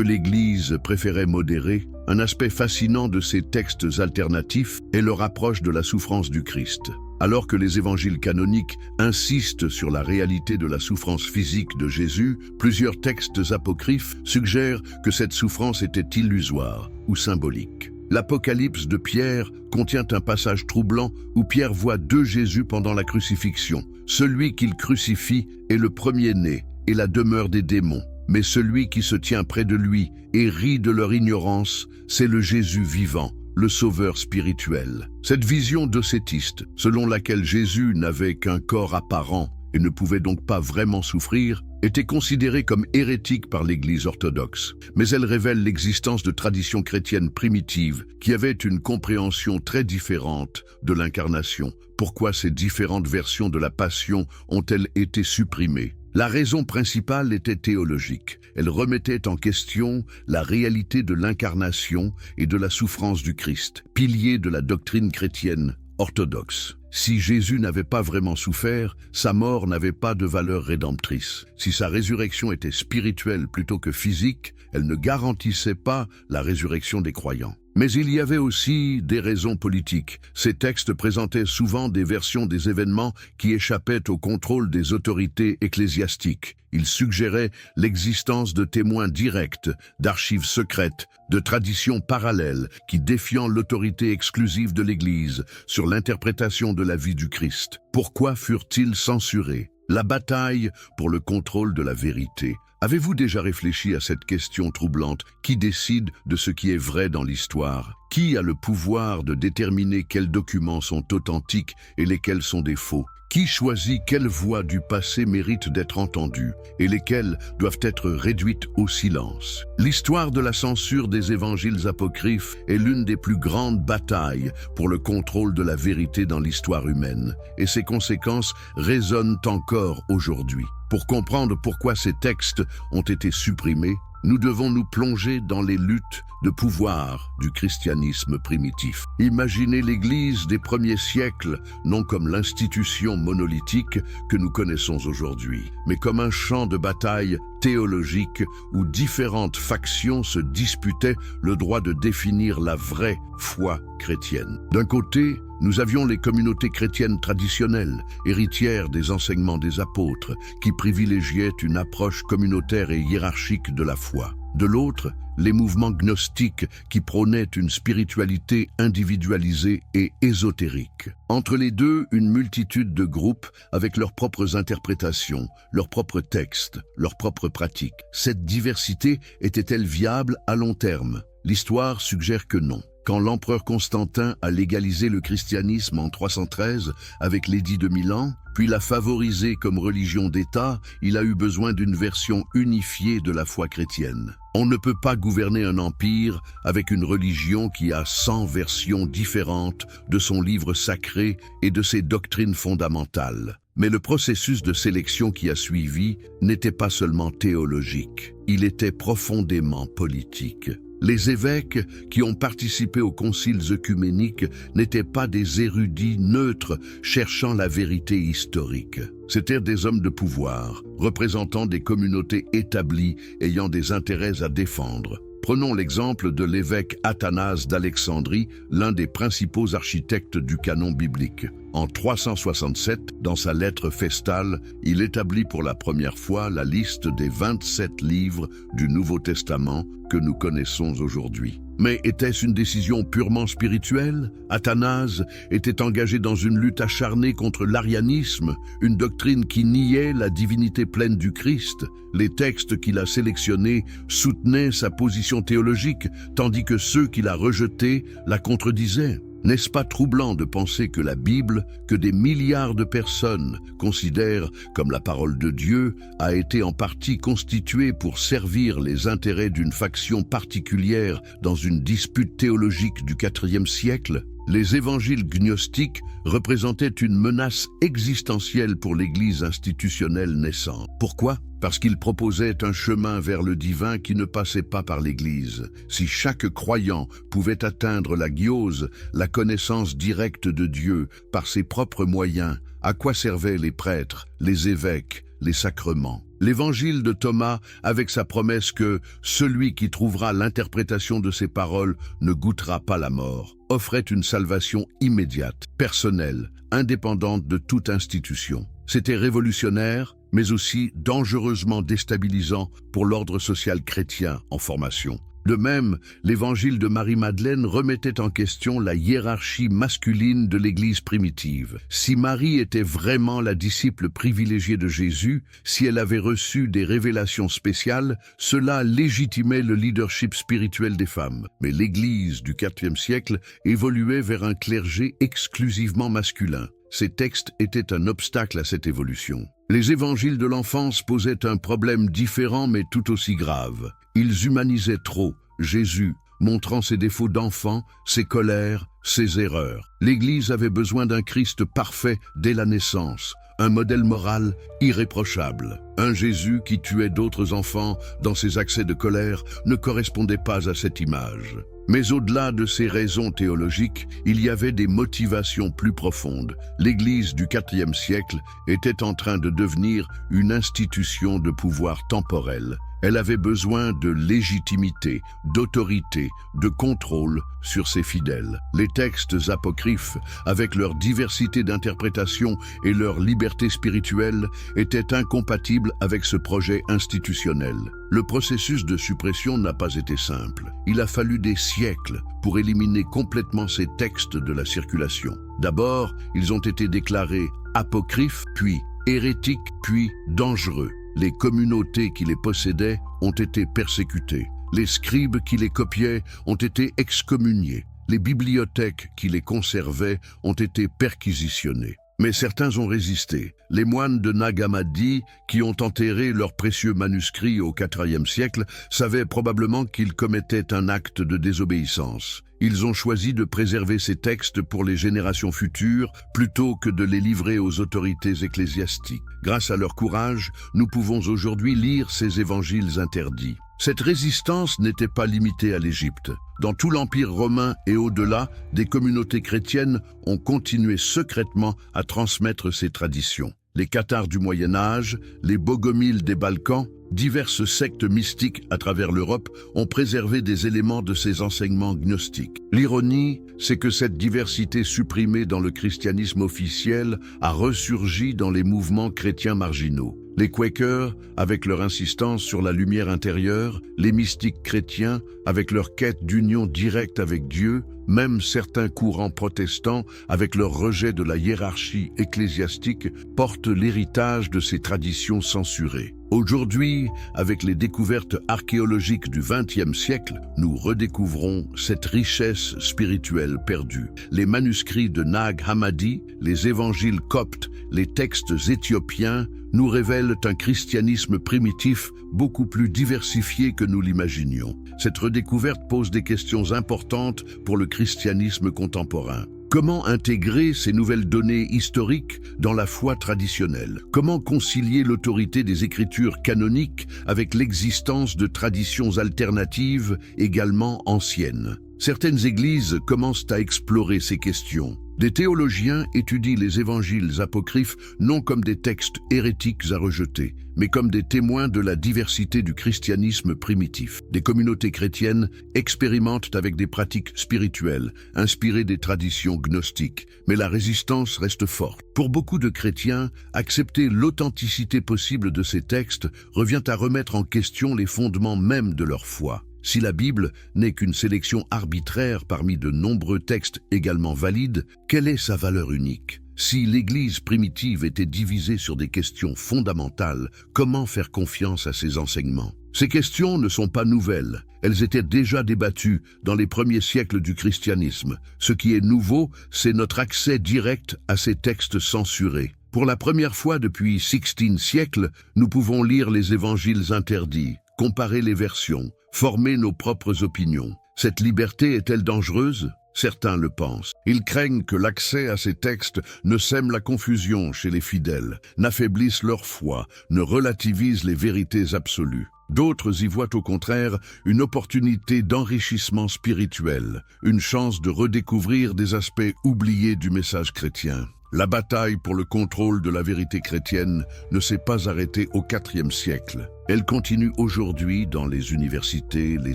l'Église préférait modérer? Un aspect fascinant de ces textes alternatifs est leur approche de la souffrance du Christ. Alors que les évangiles canoniques insistent sur la réalité de la souffrance physique de Jésus, plusieurs textes apocryphes suggèrent que cette souffrance était illusoire ou symbolique. L'Apocalypse de Pierre contient un passage troublant où Pierre voit 2 Jésus pendant la crucifixion. Celui qu'il crucifie est le premier-né et la demeure des démons. Mais celui qui se tient près de lui et rit de leur ignorance, c'est le Jésus vivant, le sauveur spirituel. Cette vision docétiste, selon laquelle Jésus n'avait qu'un corps apparent et ne pouvait donc pas vraiment souffrir, était considérée comme hérétique par l'Église orthodoxe. Mais elle révèle l'existence de traditions chrétiennes primitives qui avaient une compréhension très différente de l'incarnation. Pourquoi ces différentes versions de la Passion ont-elles été supprimées? La raison principale était théologique. Elle remettait en question la réalité de l'incarnation et de la souffrance du Christ, pilier de la doctrine chrétienne orthodoxe. Si Jésus n'avait pas vraiment souffert, sa mort n'avait pas de valeur rédemptrice. Si sa résurrection était spirituelle plutôt que physique, elle ne garantissait pas la résurrection des croyants. Mais il y avait aussi des raisons politiques. Ces textes présentaient souvent des versions des événements qui échappaient au contrôle des autorités ecclésiastiques. Ils suggéraient l'existence de témoins directs, d'archives secrètes, de traditions parallèles qui défiant l'autorité exclusive de l'Église sur l'interprétation de la vie du Christ. Pourquoi furent-ils censurés? La bataille pour le contrôle de la vérité. Avez-vous déjà réfléchi à cette question troublante? Qui décide de ce qui est vrai dans l'histoire? Qui a le pouvoir de déterminer quels documents sont authentiques et lesquels sont des faux? Qui choisit quelles voix du passé méritent d'être entendues et lesquelles doivent être réduites au silence? L'histoire de la censure des évangiles apocryphes est l'une des plus grandes batailles pour le contrôle de la vérité dans l'histoire humaine, et ses conséquences résonnent encore aujourd'hui. Pour comprendre pourquoi ces textes ont été supprimés, nous devons nous plonger dans les luttes de pouvoir du christianisme primitif. Imaginez l'Église des premiers siècles, non comme l'institution monolithique que nous connaissons aujourd'hui, mais comme un champ de bataille théologique où différentes factions se disputaient le droit de définir la vraie foi chrétienne. D'un côté, nous avions les communautés chrétiennes traditionnelles, héritières des enseignements des apôtres, qui privilégiaient une approche communautaire et hiérarchique de la foi. De l'autre, les mouvements gnostiques qui prônaient une spiritualité individualisée et ésotérique. Entre les deux, une multitude de groupes avec leurs propres interprétations, leurs propres textes, leurs propres pratiques. Cette diversité était-elle viable à long terme? L'histoire suggère que non. Quand l'empereur Constantin a légalisé le christianisme en 313 avec l'édit de Milan, puis l'a favorisé comme religion d'État, il a eu besoin d'une version unifiée de la foi chrétienne. On ne peut pas gouverner un empire avec une religion qui a 100 versions différentes de son livre sacré et de ses doctrines fondamentales. Mais le processus de sélection qui a suivi n'était pas seulement théologique, il était profondément politique. Les évêques qui ont participé aux conciles œcuméniques n'étaient pas des érudits neutres cherchant la vérité historique. C'étaient des hommes de pouvoir, représentant des communautés établies ayant des intérêts à défendre. Prenons l'exemple de l'évêque Athanase d'Alexandrie, l'un des principaux architectes du canon biblique. En 367, dans sa lettre festale, il établit pour la première fois la liste des 27 livres du Nouveau Testament que nous connaissons aujourd'hui. Mais était-ce une décision purement spirituelle? Athanase était engagé dans une lutte acharnée contre l'arianisme, une doctrine qui niait la divinité pleine du Christ. Les textes qu'il a sélectionnés soutenaient sa position théologique, tandis que ceux qu'il a rejetés la contredisaient. N'est-ce pas troublant de penser que la Bible, que des milliards de personnes considèrent comme la parole de Dieu, a été en partie constituée pour servir les intérêts d'une faction particulière dans une dispute théologique du IVe siècle? Les évangiles gnostiques représentaient une menace existentielle pour l'Église institutionnelle naissante. Pourquoi? Parce qu'ils proposaient un chemin vers le divin qui ne passait pas par l'Église. Si chaque croyant pouvait atteindre la gyose, la connaissance directe de Dieu, par ses propres moyens, à quoi servaient les prêtres, les évêques, les sacrements? L'évangile de Thomas, avec sa promesse que celui qui trouvera l'interprétation de ses paroles ne goûtera pas la mort, offrait une salvation immédiate, personnelle, indépendante de toute institution. C'était révolutionnaire, mais aussi dangereusement déstabilisant pour l'ordre social chrétien en formation. De même, l'évangile de Marie-Madeleine remettait en question la hiérarchie masculine de l'Église primitive. Si Marie était vraiment la disciple privilégiée de Jésus, si elle avait reçu des révélations spéciales, cela légitimait le leadership spirituel des femmes. Mais l'Église du IVe siècle évoluait vers un clergé exclusivement masculin. Ces textes étaient un obstacle à cette évolution. Les évangiles de l'enfance posaient un problème différent mais tout aussi grave. Ils humanisaient trop Jésus, montrant ses défauts d'enfant, ses colères, ses erreurs. L'Église avait besoin d'un Christ parfait dès la naissance, un modèle moral irréprochable. Un Jésus qui tuait d'autres enfants dans ses accès de colère ne correspondait pas à cette image. Mais au-delà de ces raisons théologiques, il y avait des motivations plus profondes. L'Église du IVe siècle était en train de devenir une institution de pouvoir temporel. Elle avait besoin de légitimité, d'autorité, de contrôle sur ses fidèles. Les textes apocryphes, avec leur diversité d'interprétation et leur liberté spirituelle, étaient incompatibles avec ce projet institutionnel. Le processus de suppression n'a pas été simple. Il a fallu des siècles pour éliminer complètement ces textes de la circulation. D'abord, ils ont été déclarés apocryphes, puis hérétiques, puis dangereux. Les communautés qui les possédaient ont été persécutées. Les scribes qui les copiaient ont été excommuniés. Les bibliothèques qui les conservaient ont été perquisitionnées. Mais certains ont résisté. Les moines de Nag Hammadi, qui ont enterré leurs précieux manuscrits au IVe siècle, savaient probablement qu'ils commettaient un acte de désobéissance. Ils ont choisi de préserver ces textes pour les générations futures plutôt que de les livrer aux autorités ecclésiastiques. Grâce à leur courage, nous pouvons aujourd'hui lire ces évangiles interdits. Cette résistance n'était pas limitée à l'Égypte. Dans tout l'Empire romain et au-delà, des communautés chrétiennes ont continué secrètement à transmettre ces traditions. Les Cathares du Moyen-Âge, les Bogomiles des Balkans, diverses sectes mystiques à travers l'Europe ont préservé des éléments de ces enseignements gnostiques. L'ironie, c'est que cette diversité supprimée dans le christianisme officiel a ressurgi dans les mouvements chrétiens marginaux. Les Quakers, avec leur insistance sur la lumière intérieure, les mystiques chrétiens, avec leur quête d'union directe avec Dieu, même certains courants protestants, avec leur rejet de la hiérarchie ecclésiastique, portent l'héritage de ces traditions censurées. Aujourd'hui, avec les découvertes archéologiques du XXe siècle, nous redécouvrons cette richesse spirituelle perdue. Les manuscrits de Nag Hammadi, les évangiles coptes, les textes éthiopiens nous révèlent un christianisme primitif beaucoup plus diversifié que nous l'imaginions. Cette redécouverte pose des questions importantes pour le christianisme contemporain. Comment intégrer ces nouvelles données historiques dans la foi traditionnelle? Comment concilier l'autorité des écritures canoniques avec l'existence de traditions alternatives également anciennes? Certaines églises commencent à explorer ces questions. Des théologiens étudient les évangiles apocryphes non comme des textes hérétiques à rejeter, mais comme des témoins de la diversité du christianisme primitif. Des communautés chrétiennes expérimentent avec des pratiques spirituelles, inspirées des traditions gnostiques, mais la résistance reste forte. Pour beaucoup de chrétiens, accepter l'authenticité possible de ces textes revient à remettre en question les fondements mêmes de leur foi. Si la Bible n'est qu'une sélection arbitraire parmi de nombreux textes également valides, quelle est sa valeur unique? Si l'Église primitive était divisée sur des questions fondamentales, comment faire confiance à ses enseignements? Ces questions ne sont pas nouvelles, elles étaient déjà débattues dans les premiers siècles du christianisme. Ce qui est nouveau, c'est notre accès direct à ces textes censurés. Pour la première fois depuis 16 siècles, nous pouvons lire les évangiles interdits, comparer les versions, former nos propres opinions. Cette liberté est-elle dangereuse? Certains le pensent. Ils craignent que l'accès à ces textes ne sème la confusion chez les fidèles, n'affaiblisse leur foi, ne relativise les vérités absolues. D'autres y voient au contraire une opportunité d'enrichissement spirituel, une chance de redécouvrir des aspects oubliés du message chrétien. La bataille pour le contrôle de la vérité chrétienne ne s'est pas arrêtée au IVe siècle. Elle continue aujourd'hui dans les universités, les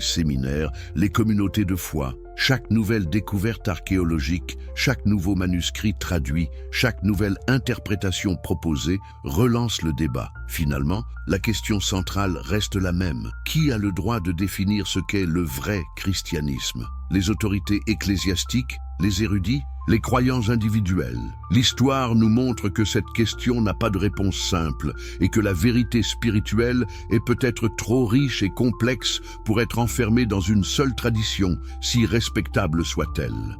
séminaires, les communautés de foi. Chaque nouvelle découverte archéologique, chaque nouveau manuscrit traduit, chaque nouvelle interprétation proposée relance le débat. Finalement, la question centrale reste la même. Qui a le droit de définir ce qu'est le vrai christianisme? Les autorités ecclésiastiques? Les érudits? Les croyants individuels? L'histoire nous montre que cette question n'a pas de réponse simple et que la vérité spirituelle est peut-être trop riche et complexe pour être enfermée dans une seule tradition, si respectable soit-elle.